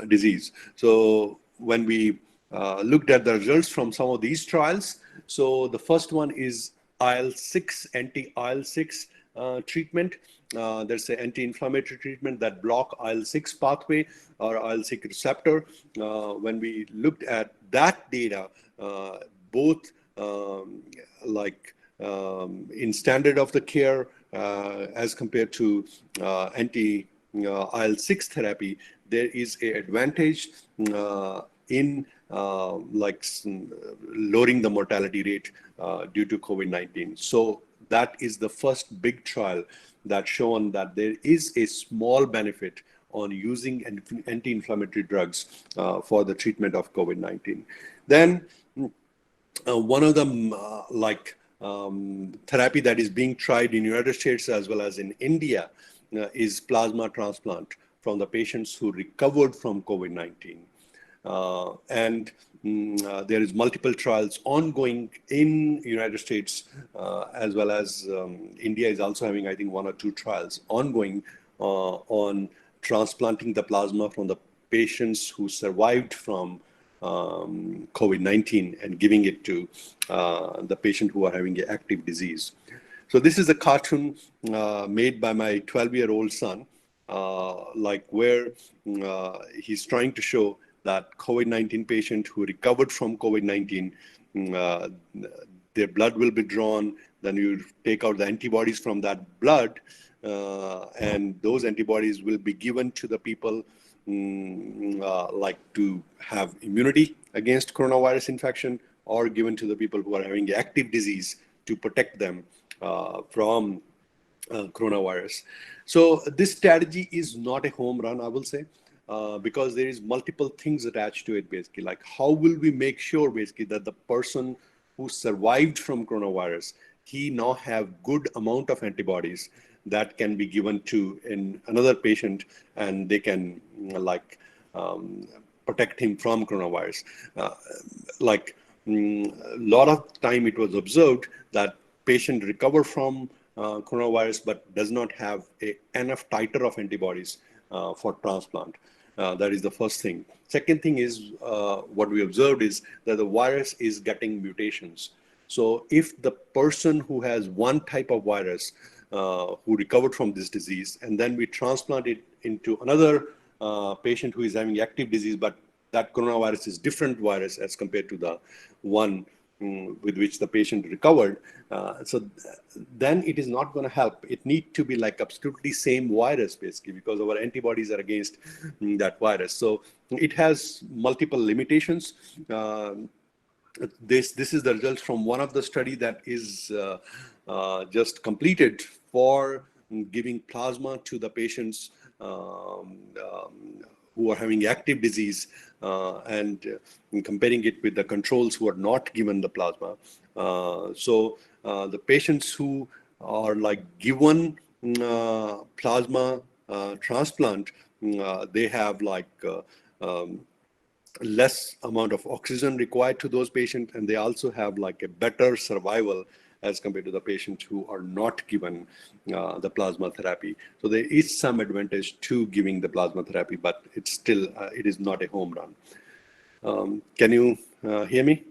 Speaker 3: disease? So when we looked at the results from some of these trials, so the first one is IL-6, anti-IL-6 treatment. There's an anti-inflammatory treatment that block IL-6 pathway or IL-6 receptor. When we looked at that data, both in standard of the care as compared to anti-IL-6 therapy, there is an advantage in lowering the mortality rate due to COVID-19. So that is the first big trial that shown that there is a small benefit on using anti-inflammatory drugs for the treatment of COVID-19. Then one of them therapy that is being tried in the United States as well as in India is plasma transplant from the patients who recovered from COVID-19. There is multiple trials ongoing in United States as well as India is also having, I think, 1 or 2 trials ongoing on transplanting the plasma from the patients who survived from COVID-19 and giving it to the patient who are having an active disease. So this is a cartoon made by my 12-year-old son, where he's trying to show that COVID-19 patient who recovered from COVID-19, their blood will be drawn, then you take out the antibodies from that blood, and those antibodies will be given to the people to have immunity against coronavirus infection, or given to the people who are having active disease to protect them from coronavirus. So this strategy is not a home run, I will say. Because there is multiple things attached to it, basically, like how will we make sure basically that the person who survived from coronavirus, he now have good amount of antibodies that can be given to in another patient, and they can protect him from coronavirus. A lot of time it was observed that patient recover from coronavirus but does not have enough titer of antibodies for transplant. That is the first thing. Second thing is what we observed is that the virus is getting mutations. So if the person who has one type of virus who recovered from this disease, and then we transplant it into another patient who is having active disease, but that coronavirus is different virus as compared to the one with which the patient recovered. So then it is not going to help. It needs to be like absolutely same virus, basically, because our antibodies are against that virus. So it has multiple limitations. This is the results from one of the study that is just completed for giving plasma to the patients who are having active disease and comparing it with the controls who are not given the plasma. So the patients who are given plasma transplant, they have less amount of oxygen required to those patients, and they also have a better survival as compared to the patients who are not given the plasma therapy. So there is some advantage to giving the plasma therapy, but it's still, it is not a home run. Can you hear me?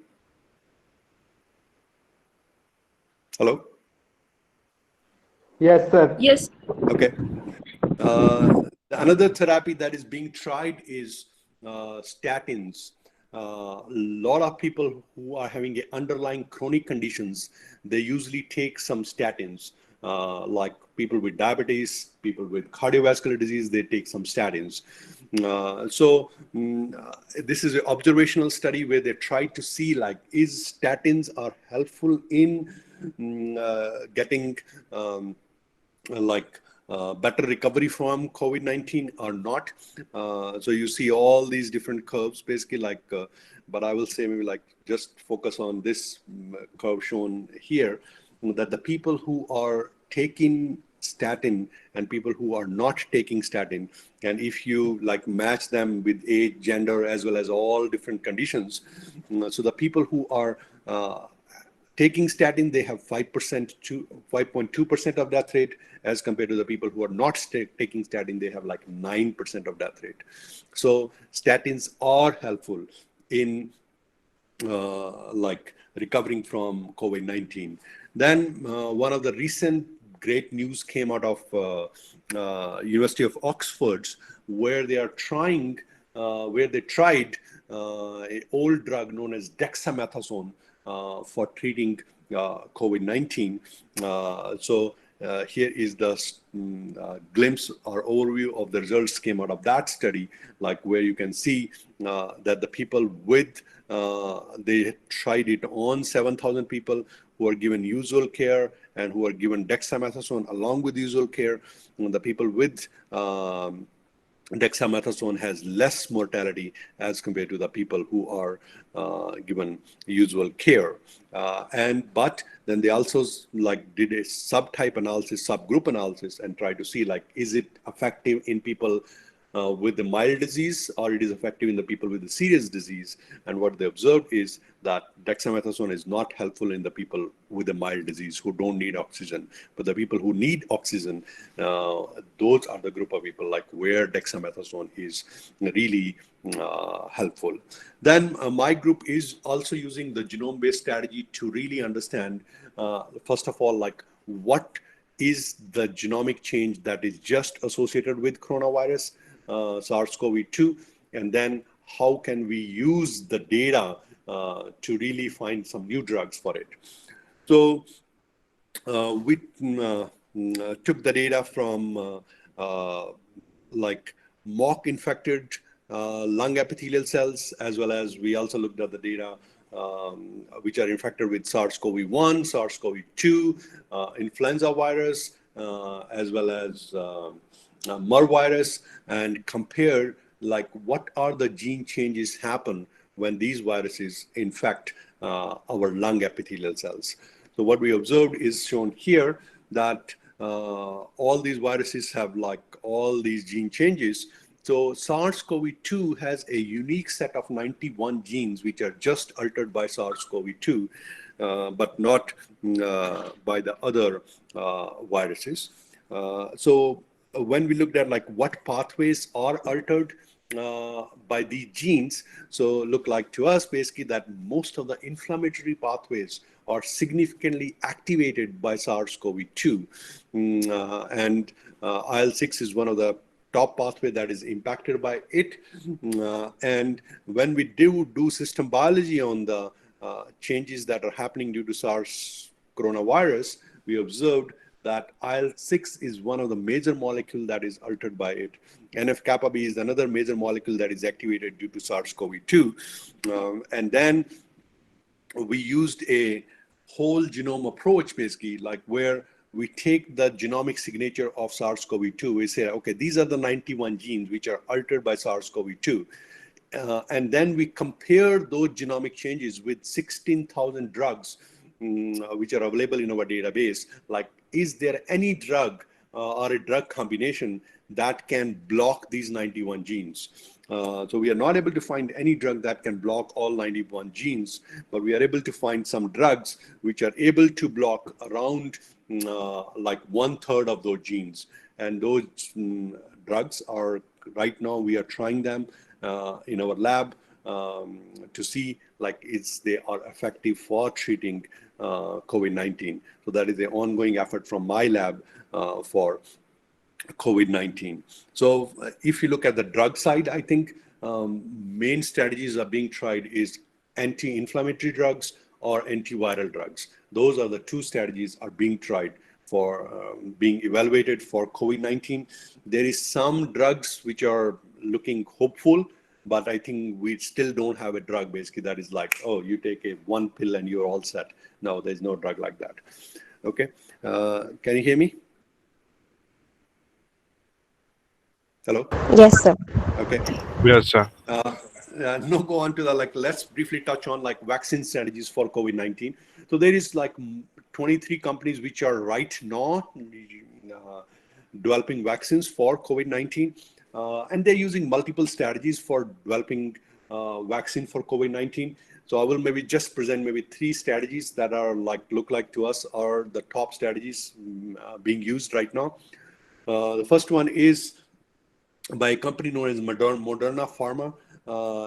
Speaker 3: Hello?
Speaker 6: Yes, sir.
Speaker 1: Yes.
Speaker 3: Okay. Another therapy that is being tried is statins. A lot of people who are having underlying chronic conditions, they usually take some statins. Like people with diabetes, people with cardiovascular disease, they take some statins. This is an observational study where they try to see is statins are helpful in getting better recovery from COVID-19 or not. So you see all these different curves, basically but I will say maybe just focus on this curve shown here, that the people who are taking statin and people who are not taking statin, and if you match them with age, gender, as well as all different conditions, so the people who are taking statin, they have 5% to 5.2% of death rate, as compared to the people who are not taking statin, they have 9% of death rate. So statins are helpful in recovering from COVID-19. Then one of the recent great news came out of University of Oxford, where they are trying, where they tried an old drug known as dexamethasone for treating COVID-19. Here is the glimpse or overview of the results came out of that study, where you can see that the people with, they tried it on 7,000 people who are given usual care and who are given dexamethasone along with usual care. And the people with dexamethasone has less mortality as compared to the people who are given usual care. But then they also did a subtype analysis, subgroup analysis, and tried to see is it effective in people with the mild disease, or it is effective in the people with the serious disease. And what they observed is that dexamethasone is not helpful in the people with the mild disease who don't need oxygen. But the people who need oxygen, those are the group of people where dexamethasone is really helpful. Then my group is also using the genome-based strategy to really understand, first of all, what is the genomic change that is just associated with coronavirus, SARS-CoV-2, and then how can we use the data to really find some new drugs for it. So we took the data from mock infected lung epithelial cells, as well as we also looked at the data which are infected with SARS-CoV-1, SARS-CoV-2, influenza virus, as well as MER virus, and compared what are the gene changes happen when these viruses infect our lung epithelial cells. So what we observed is shown here, that all these viruses have like all these gene changes. So SARS-CoV-2 has a unique set of 91 genes which are just altered by SARS-CoV-2, but not by the other viruses. So when we looked at like what pathways are altered by these genes, so look like to us basically that most of the inflammatory pathways are significantly activated by SARS-CoV-2, and IL-6 is one of the top pathway that is impacted by it. And when we do system biology on the changes that are happening due to SARS coronavirus, we observed that IL-6 is one of the major molecules that is altered by it. NF-kappa B is another major molecule that is activated due to SARS-CoV-2. And then we used a whole genome approach, basically, like where we take the genomic signature of SARS-CoV-2. We say, okay, these are the 91 genes which are altered by SARS-CoV-2. And then we compare those genomic changes with 16,000 drugs which are available in our database. Like, is there any drug or a drug combination that can block these 91 genes? So we are not able to find any drug that can block all 91 genes, but we are able to find some drugs which are able to block around like 1/3 of those genes. And those drugs are, right now we are trying them in our lab to see like they are effective for treating COVID-19. So that is the ongoing effort from my lab for COVID-19. So if you look at the drug side, I think main strategies are being tried is anti-inflammatory drugs or antiviral drugs. Those are the two strategies are being tried for being evaluated for COVID-19. There is some drugs which are looking hopeful, but I think we still don't have a drug basically that is like, oh, you take one pill and you're all set. No, there's no drug like that. Okay, can you hear me? Hello?
Speaker 5: Yes, sir.
Speaker 3: Okay.
Speaker 6: Yes, sir.
Speaker 3: No, go on to the, like, let's briefly touch on like vaccine strategies for COVID-19. So there is like 23 companies which are right now developing vaccines for COVID-19. And they're using multiple strategies for developing vaccine for COVID-19. So I will maybe just present maybe 3 strategies that are like, look like to us are the top strategies being used right now. The first one is by a company known as Moderna Pharma.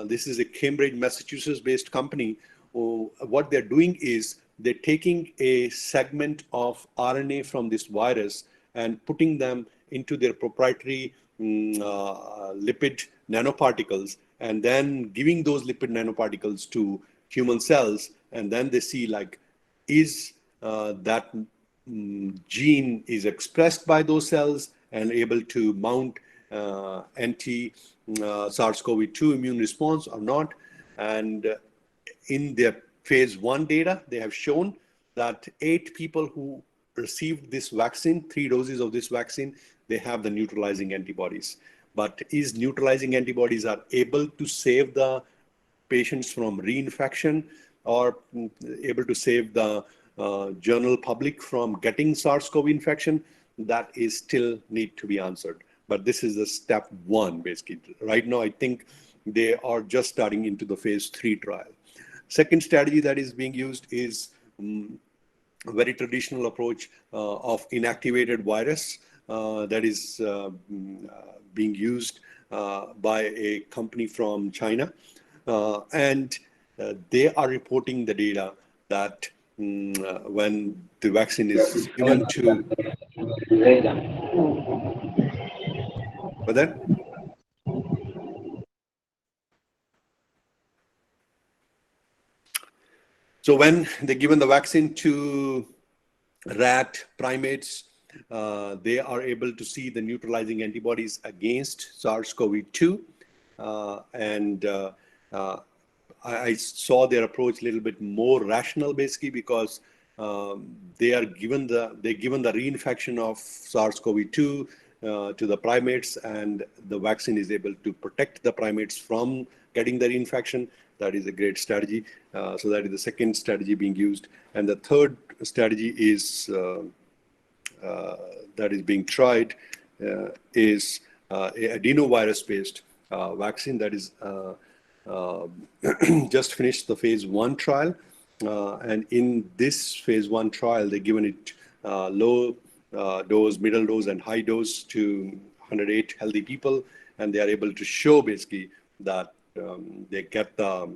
Speaker 3: This is a Cambridge, Massachusetts based company. What they're doing is they're taking a segment of RNA from this virus and putting them into their proprietary lipid nanoparticles, and then giving those lipid nanoparticles to human cells. And then they see like, is that gene is expressed by those cells and able to mount anti-SARS-CoV-2 immune response or not. And in their phase 1 data, they have shown that 8 people who received this vaccine, 3 doses of this vaccine, they have the neutralizing antibodies. But is neutralizing antibodies are able to save the patients from reinfection or able to save the general public from getting SARS-CoV infection? That is still need to be answered. But this is the step 1, basically. Right now, I think they are just starting into the phase 3 trial. Second strategy that is being used is a very traditional approach of inactivated virus that is being used by a company from China. And they are reporting the data that when the vaccine is given to... But then? So when they're given the vaccine to rat primates, they are able to see the neutralizing antibodies against SARS-CoV-2. And I saw their approach a little bit more rational, basically, because they're given the reinfection of SARS-CoV-2 to the primates, and the vaccine is able to protect the primates from getting the reinfection. That is a great strategy. So that is the second strategy being used. And the third strategy is that is being tried is a adenovirus-based vaccine that is just finished the phase 1 trial. And in this phase 1 trial, they've given it low dose, middle dose, and high dose to 108 healthy people. And they are able to show basically that they get the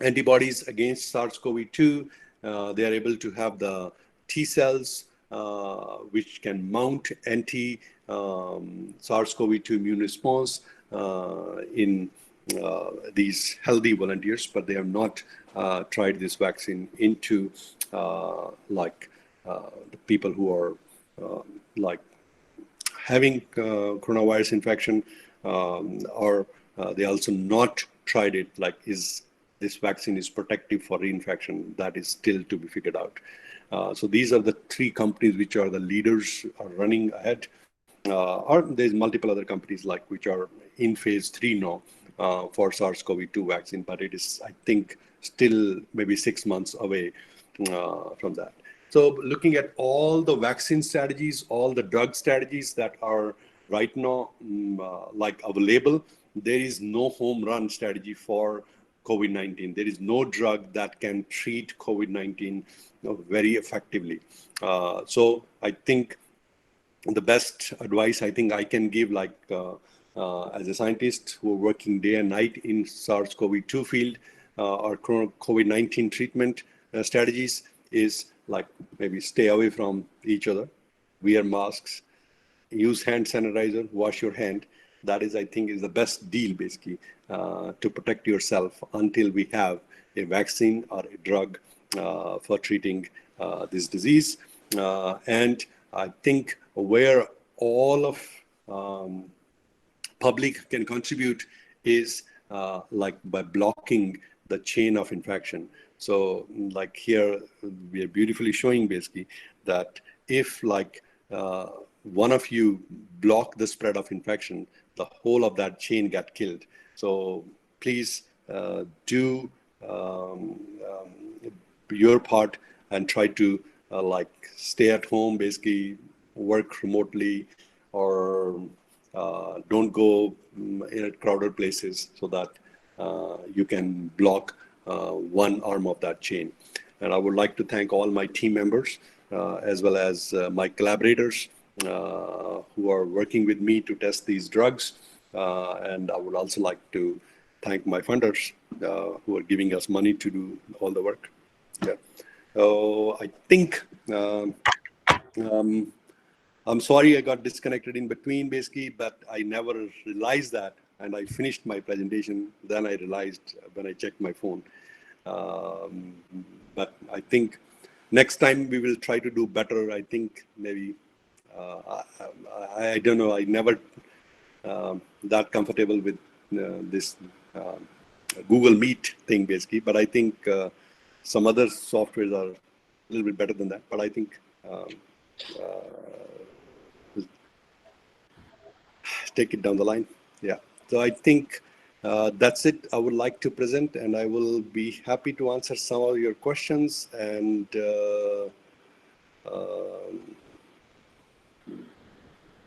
Speaker 3: antibodies against SARS-CoV-2. They are able to have the T cells, which can mount anti-SARS-CoV-2 immune response in these healthy volunteers, but they have not tried this vaccine into the people who are like having coronavirus infection, or they also not tried it, like is this vaccine is protective for reinfection. That is still to be figured out. So these are the 3 companies which are the leaders are running ahead. Or there's multiple other companies like which are in phase 3 now for SARS-CoV-2 vaccine, but it is, I think, still maybe 6 months away from that. So looking at all the vaccine strategies, all the drug strategies that are right now like available, there is no home run strategy for COVID-19. There is no drug that can treat COVID-19 very effectively. So I think the best advice I think I can give, like as a scientist who are working day and night in SARS-CoV-2 field or COVID-19 treatment strategies, is like maybe stay away from each other, wear masks, use hand sanitizer, wash your hand. That is, I think, is the best deal basically to protect yourself until we have a vaccine or a drug for treating this disease. And I think where all of public can contribute is like by blocking the chain of infection. So like here, we are beautifully showing basically that if like one of you block the spread of infection, the whole of that chain got killed. So please do your part and try to like stay at home, basically work remotely, or don't go in crowded places so that you can block one arm of that chain. And I would like to thank all my team members as well as my collaborators who are working with me to test these drugs. And I would also like to thank my funders who are giving us money to do all the work. Yeah. So I think I'm sorry I got disconnected in between basically, but I never realized that. And I finished my presentation. Then I realized when I checked my phone. But I think next time we will try to do better. I think maybe, I don't know, I never that comfortable with this Google Meet thing basically, but I think some other softwares are a little bit better than that, but I think we'll take it down the line. Yeah, so I think that's it I would like to present, and I will be happy to answer some of your questions. And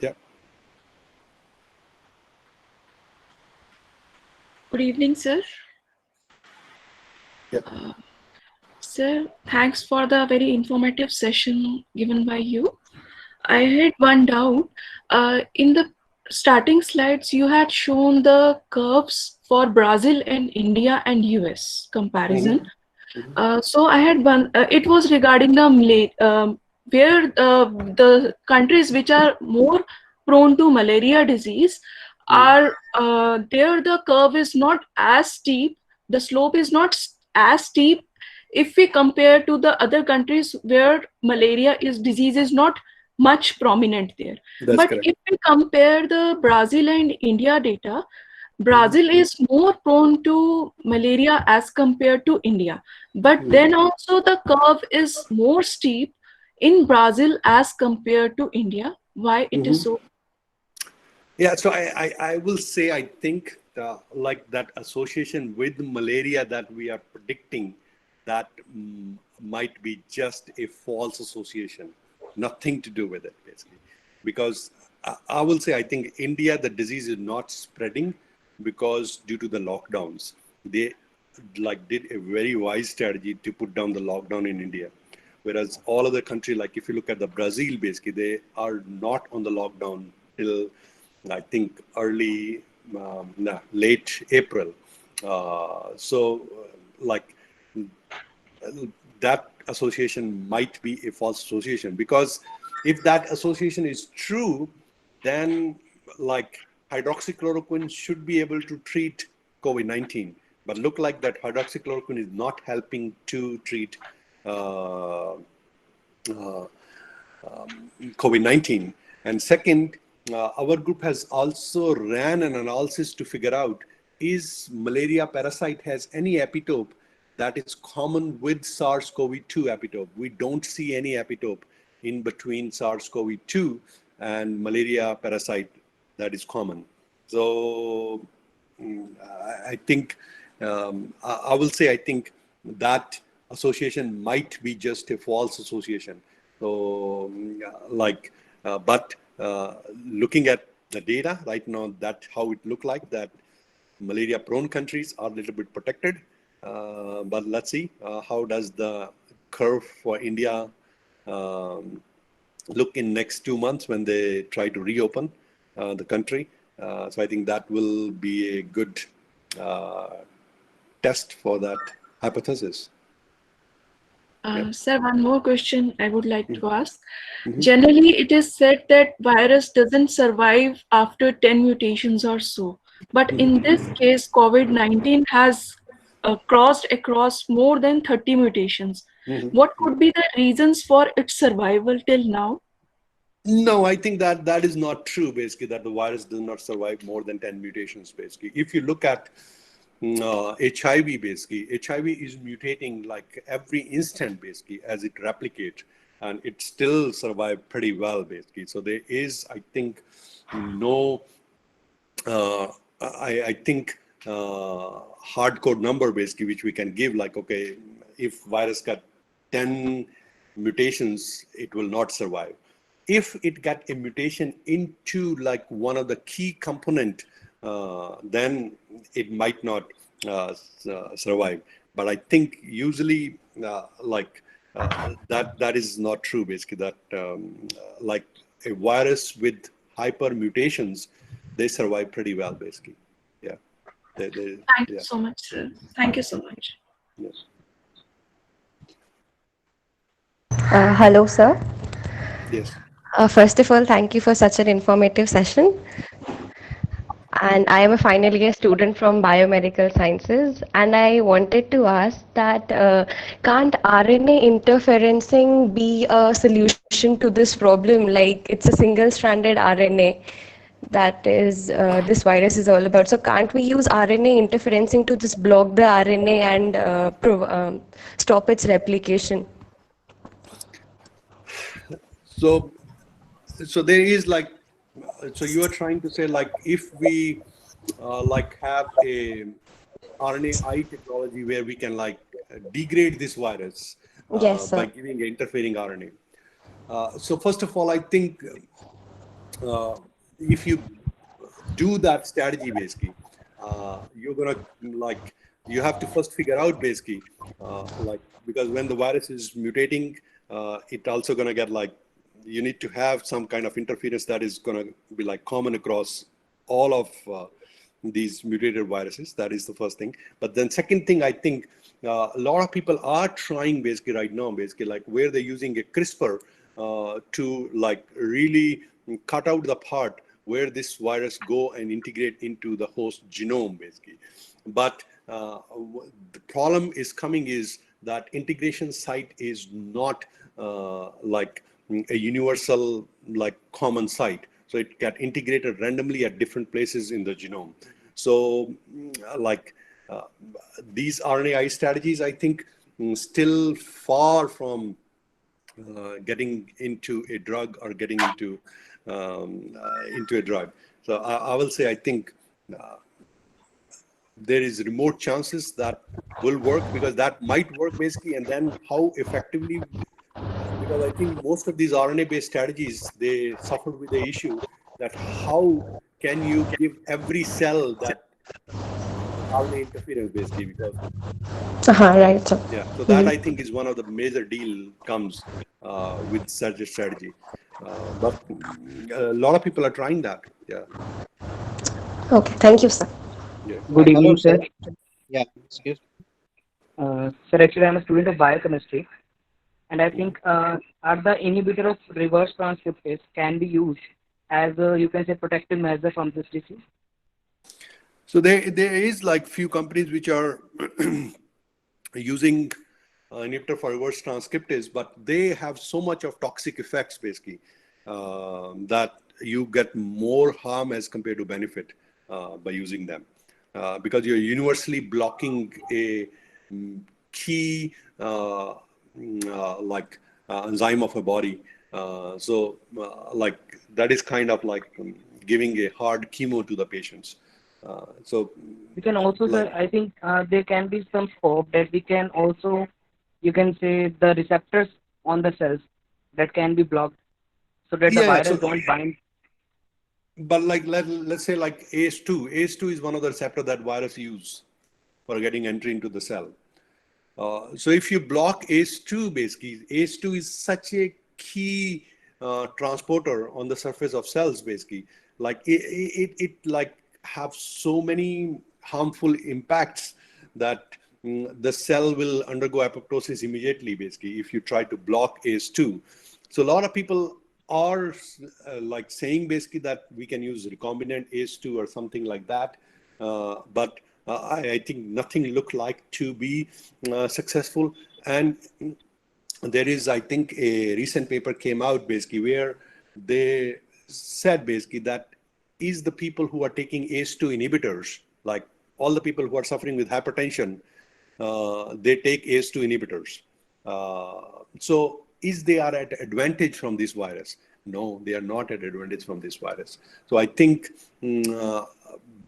Speaker 3: yeah.
Speaker 6: Good evening, sir.
Speaker 3: Yeah.
Speaker 6: Sir, thanks for the very informative session given by you. I had one doubt. In the starting slides, you had shown the curves for Brazil and India and US comparison. So I had one, it was regarding the where the countries which are more prone to malaria disease are there the curve is not as steep, the slope is not as steep if we compare to the other countries where malaria disease is not much prominent there.
Speaker 3: That's
Speaker 6: but
Speaker 3: correct.
Speaker 6: If we compare the Brazil and India data, Brazil is more prone to malaria as compared to India. But then also the curve is more steep in Brazil as compared to India. Why it is so?
Speaker 3: Yeah, so I will say, I think like that association with malaria that we are predicting, that might be just a false association. nothing to do with it, basically. Because I will say, I think India, the disease is not spreading because due to the lockdowns. They did a very wise strategy to put down the lockdown in India. Whereas all other countries, like if you look at the Brazil, basically, they are not on the lockdown till, I think, late April. That association might be a false association, because if that association is true, then like hydroxychloroquine should be able to treat COVID-19. But look like that hydroxychloroquine is not helping to treat COVID-19. And second, our group has also ran an analysis to figure out, is malaria parasite has any epitope that is common with SARS-CoV-2 epitope. We don't see any epitope in between SARS-CoV-2 and malaria parasite that is common. So I think, I will say, I think that association might be just a false association. So but looking at the data right now, that how it look like that malaria prone countries are a little bit protected. But let's see how does the curve for India look in next 2 months when they try to reopen the country. So I think that will be a good test for that hypothesis.
Speaker 6: Sir, one more question I would like to ask. Generally, it is said that virus doesn't survive after 10 mutations or so. But in this case, COVID-19 has crossed across more than 30 mutations. What could be the reasons for its survival till now?
Speaker 3: No, I think that is not true, basically, that the virus does not survive more than 10 mutations, basically. If you look at HIV, basically, HIV is mutating like every instant, basically, as it replicates, and it still survives pretty well, basically. So there is, I think, no, I think, hardcore number, basically, which we can give, like, okay, if virus got 10 mutations, it will not survive. If it got a mutation into like one of the key component, then it might not survive. But I think usually that is not true, basically, that like a virus with hyper mutations, they survive pretty well, basically. Yeah.
Speaker 6: Thank you so much, sir. Thank you so much.
Speaker 3: Yes.
Speaker 5: Hello, sir.
Speaker 3: Yes.
Speaker 5: First of all, thank you for such an informative session. And I am a final year student from Biomedical Sciences, and I wanted to ask that can't RNA interferencing be a solution to this problem? Like, it's a single-stranded RNA that is this virus is all about. So can't we use RNA interferencing to just block the RNA and stop its replication?
Speaker 3: So there is like, so you are trying to say, like, if we like have a RNAi technology where we can like degrade this virus
Speaker 5: Yes,
Speaker 3: by
Speaker 5: sir.
Speaker 3: giving interfering RNA. So first of all, I think if you do that strategy, basically, you're gonna like, you have to first figure out, basically, like, because when the virus is mutating, it also gonna get like, you need to have some kind of interference that is gonna be like common across all of these mutated viruses. That is the first thing. But then second thing, I think a lot of people are trying, basically, right now, basically, like where they're using a CRISPR to like really cut out the part where this virus go and integrate into the host genome, basically. But the problem is coming is that integration site is not like a universal, like, common site. So it got integrated randomly at different places in the genome. So like these RNAi strategies, I think, still far from getting into a drug or getting into a drug. So I will say, I think there is remote chances that will work, because that might work, basically, and then how effectively, because I think most of these RNA-based strategies, they suffered with the issue that how can you give every cell that RNA interference basically, because
Speaker 5: Right, sir.
Speaker 3: yeah, so that I think is one of the major deal comes with such a strategy. But a lot of people are trying that. Yeah.
Speaker 5: Okay, thank you, sir.
Speaker 3: Yeah.
Speaker 7: Good
Speaker 8: Hello,
Speaker 7: evening,
Speaker 8: sir.
Speaker 7: sir.
Speaker 8: Yeah, excuse me.
Speaker 7: Sir, actually, I'm a student of biochemistry, and I think are the inhibitor of reverse transcriptase can be used as you can say protective measure from this disease.
Speaker 3: So there is like few companies which are using inhibitor for reverse transcriptase, but they have so much of toxic effects basically that you get more harm as compared to benefit by using them because you're universally blocking a key enzyme of a body. Like that is kind of like giving a hard chemo to the patients. So
Speaker 7: We can also,
Speaker 3: like
Speaker 7: sir, I think there can be some scope that we can also, you can say the receptors on the cells that can be blocked so that the
Speaker 3: yeah,
Speaker 7: virus
Speaker 3: so
Speaker 7: don't bind.
Speaker 3: but like let's say like ACE2 is one of the receptor that virus use for getting entry into the cell. So if you block ACE2, basically ACE2 is such a key transporter on the surface of cells. Basically, like it like have so many harmful impacts that the cell will undergo apoptosis immediately. Basically, if you try to block ACE2, so a lot of people are like saying basically that we can use recombinant ACE2 or something like that, but I think nothing looked like to be successful. And there is, I think, a recent paper came out basically where they said basically that is the people who are taking ACE2 inhibitors, like all the people who are suffering with hypertension, they take ACE2 inhibitors. So is they are at advantage from this virus? No, they are not at advantage from this virus. So I think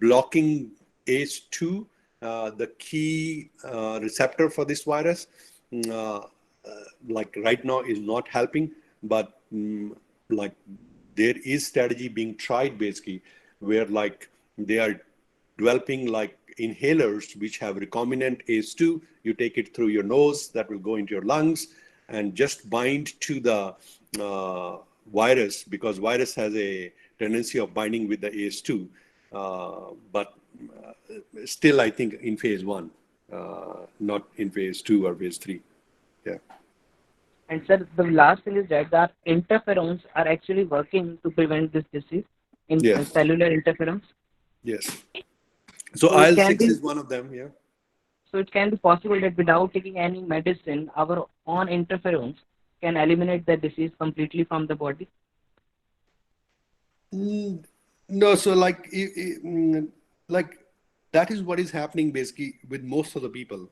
Speaker 3: blocking ACE2, the key receptor for this virus, like right now is not helping, but like there is strategy being tried basically where like they are developing like inhalers which have recombinant ACE2. You take it through your nose, that will go into your lungs and just bind to the virus, because virus has a tendency of binding with the ACE2. But still, I think in phase 1, not in phase 2 or phase 3. Yeah.
Speaker 7: And sir, the last thing is that the interferons are actually working to prevent this disease in
Speaker 3: Yes.
Speaker 7: cellular interferons.
Speaker 3: Yes. So
Speaker 7: So it can
Speaker 3: IL-6
Speaker 7: be,
Speaker 3: is one of them. Yeah.
Speaker 7: so it can be possible that without taking any medicine, our own interferons can eliminate the disease completely from the body.
Speaker 3: No, so like, like that is what is happening basically with most of the people.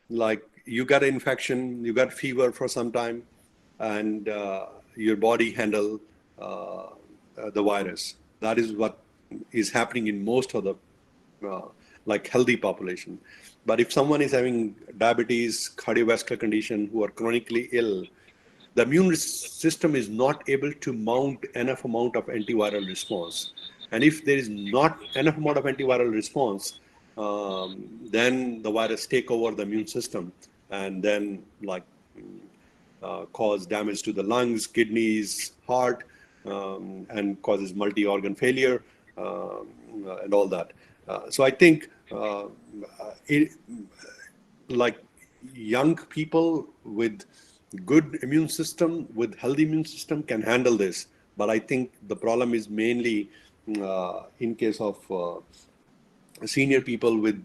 Speaker 3: Like you got an infection, you got fever for some time, and your body handle the virus. That is what is happening in most of the like healthy population. But if someone is having diabetes, cardiovascular condition, who are chronically ill, the immune system is not able to mount enough amount of antiviral response. And if there is not enough amount of antiviral response, then the virus take over the immune system and then like cause damage to the lungs, kidneys, heart, and causes multi-organ failure and all that. So I think it, like young people with good immune system, with healthy immune system can handle this. But I think the problem is mainly in case of senior people with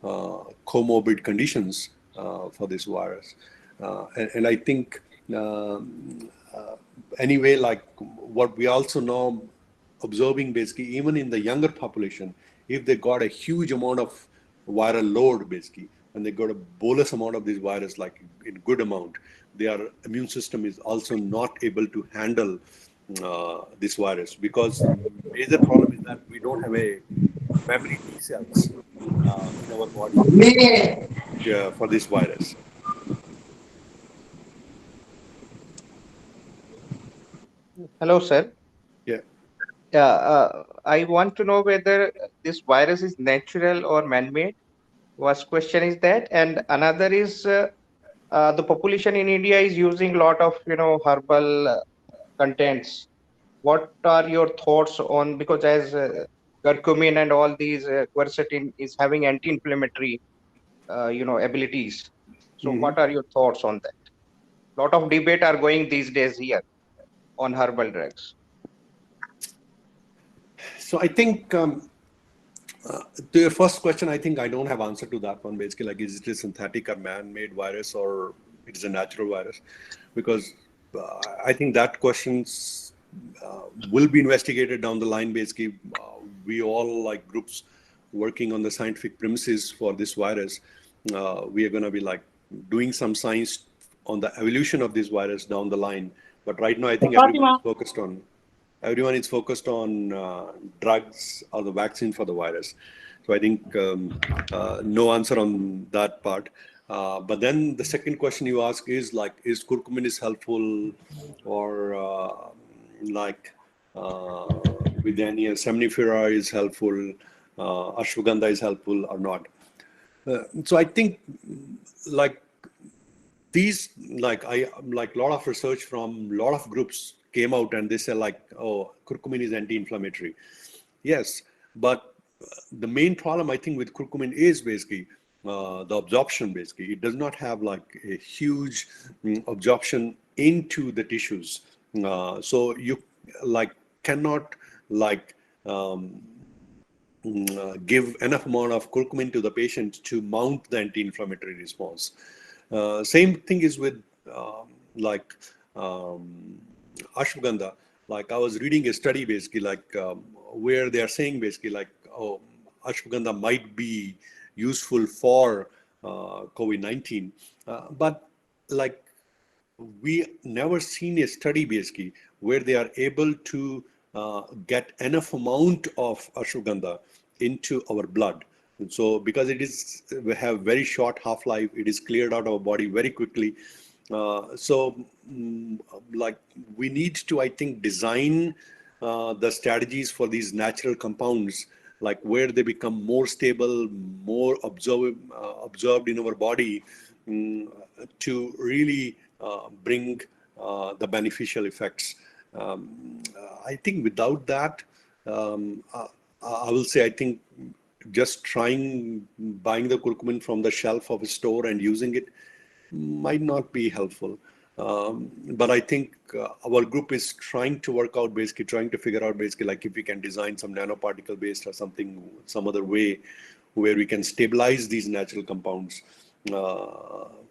Speaker 3: comorbid conditions for this virus. And I think anyway, like what we also know, observing basically even in the younger population, if they got a huge amount of viral load basically, and they got a bolus amount of this virus, like in good amount, their immune system is also not able to handle this virus, because the major problem is that we don't have a memory T cells in our body for this virus.
Speaker 8: Hello, sir.
Speaker 3: Yeah.
Speaker 8: I want to know whether this virus is natural or man-made. First question is that, and another is the population in India is using a lot of herbal contents. What are your thoughts on, because as curcumin and all these quercetin is having anti-inflammatory abilities. So
Speaker 3: Mhm.
Speaker 8: what are your thoughts on that? Lot of debate are going these days here on herbal drugs.
Speaker 3: So I think to your first question, I think I don't have answer to that one. Basically, like, is it a synthetic or man-made virus or it is a natural virus? Because I think that questions will be investigated down the line. Basically, we all, like groups working on the scientific premises for this virus, we are going to be like doing some science on the evolution of this virus down the line. But right now, I think everyone is focused on drugs or the vaccine for the virus. So I think no answer on that part. But then the second question you ask is like, is curcumin is helpful, or like with any semnifera is helpful, ashwagandha is helpful or not? So I think like these, like I like a lot of research from a lot of groups came out and they say like, oh, curcumin is anti-inflammatory. Yes, but the main problem I think with curcumin is basically the absorption. Basically, it does not have like a huge absorption into the tissues, so you like cannot like give enough amount of curcumin to the patient to mount the anti-inflammatory response. Same thing is with like ashwagandha. Like I was reading a study basically like where they are saying basically like, oh, ashwagandha might be useful for COVID-19, but like we never seen a study basically where they are able to get enough amount of ashwagandha into our blood. And so because it is, we have very short half-life, it is cleared out of our body very quickly. Like we need to, I think, design the strategies for these natural compounds, like where they become more stable, more absorbed in our body, to really bring the beneficial effects. I think without that, I will say, I think just buying the curcumin from the shelf of a store and using it might not be helpful. But I think our group is trying to work out, basically trying to figure out basically like if we can design some nanoparticle based or something, some other way where we can stabilize these natural compounds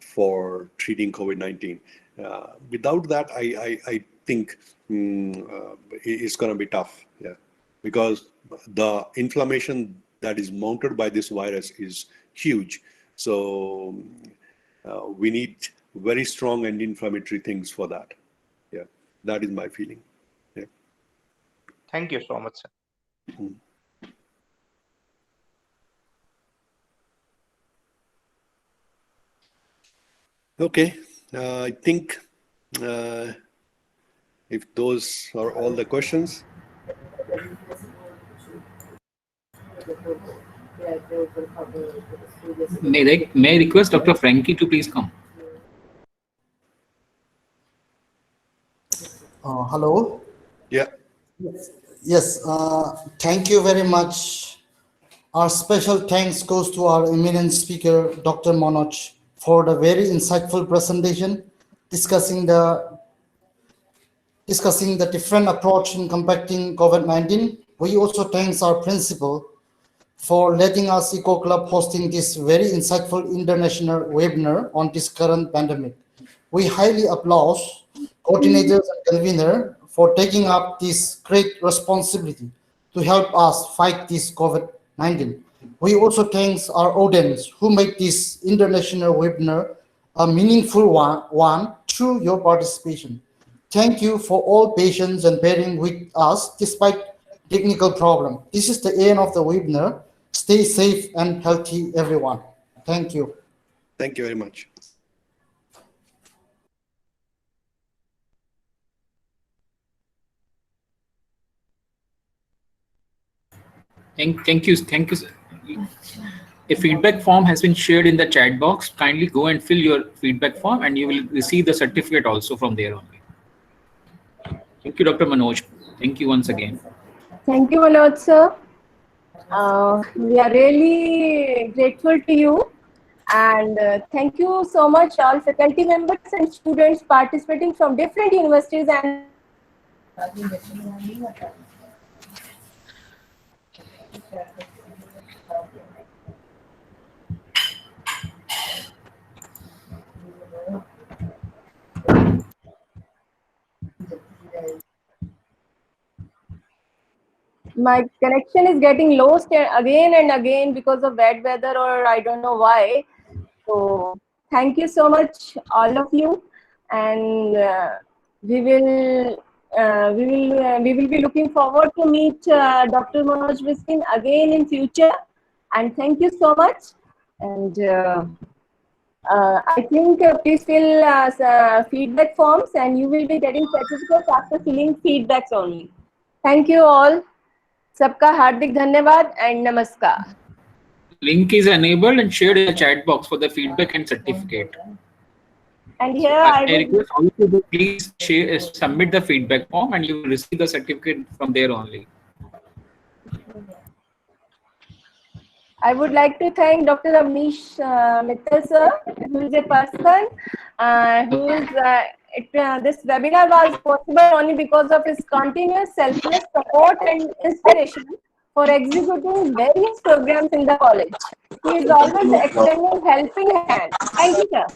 Speaker 3: for treating COVID-19. Without that, I think it's going to be tough. Yeah, because the inflammation that is mounted by this virus is huge. So we need very strong anti-inflammatory things for that. Yeah, that is my feeling. Yeah.
Speaker 8: Thank you so much, sir.
Speaker 3: Okay, I think if those are all the questions.
Speaker 2: May I request Dr. Frankie to please come?
Speaker 9: Hello.
Speaker 3: Yeah.
Speaker 9: Yes, thank you very much. Our special thanks goes to our eminent speaker, Dr. Manoj, for the very insightful presentation discussing the different approach in combating COVID-19. We also thanks our principal for letting us Eco Club hosting this very insightful international webinar on this current pandemic. We highly applaud coordinators and convener for taking up this great responsibility to help us fight this COVID-19. We also thank our audience who made this international webinar a meaningful one through your participation. Thank you for all patience and bearing with us despite technical problem. This is the end of the webinar. Stay safe and healthy, everyone. Thank you.
Speaker 3: Thank you very much.
Speaker 2: Thank you. Sir. A feedback form has been shared in the chat box. Kindly go and fill your feedback form and you will receive the certificate also from there only. Thank you, Dr. Manoj. Thank you once again.
Speaker 1: Thank you, Manoj sir. We are really grateful to you. And thank you so much all faculty members and students participating from different universities and my connection is getting lost again and again because of bad weather, or I don't know why. So thank you so much, all of you, and we will be looking forward to meet Dr. Manoj Bhasin again in future. And thank you so much. And I think please fill feedback forms, and you will be getting certificates after filling feedbacks only. Thank you all. सबका हार्दिक धन्यवाद and namaskar.
Speaker 2: Link is enabled and shared in the chat box for the feedback and certificate.
Speaker 1: And here I
Speaker 2: request all of you to please share, submit the feedback form and you will receive the certificate from there only.
Speaker 1: I would like to thank Dr. Amish Mittal sir, who is a person who is this webinar was possible only because of his continuous selfless support and inspiration for executing various programs in the college. He is always extending helping hand. Thank you, sir.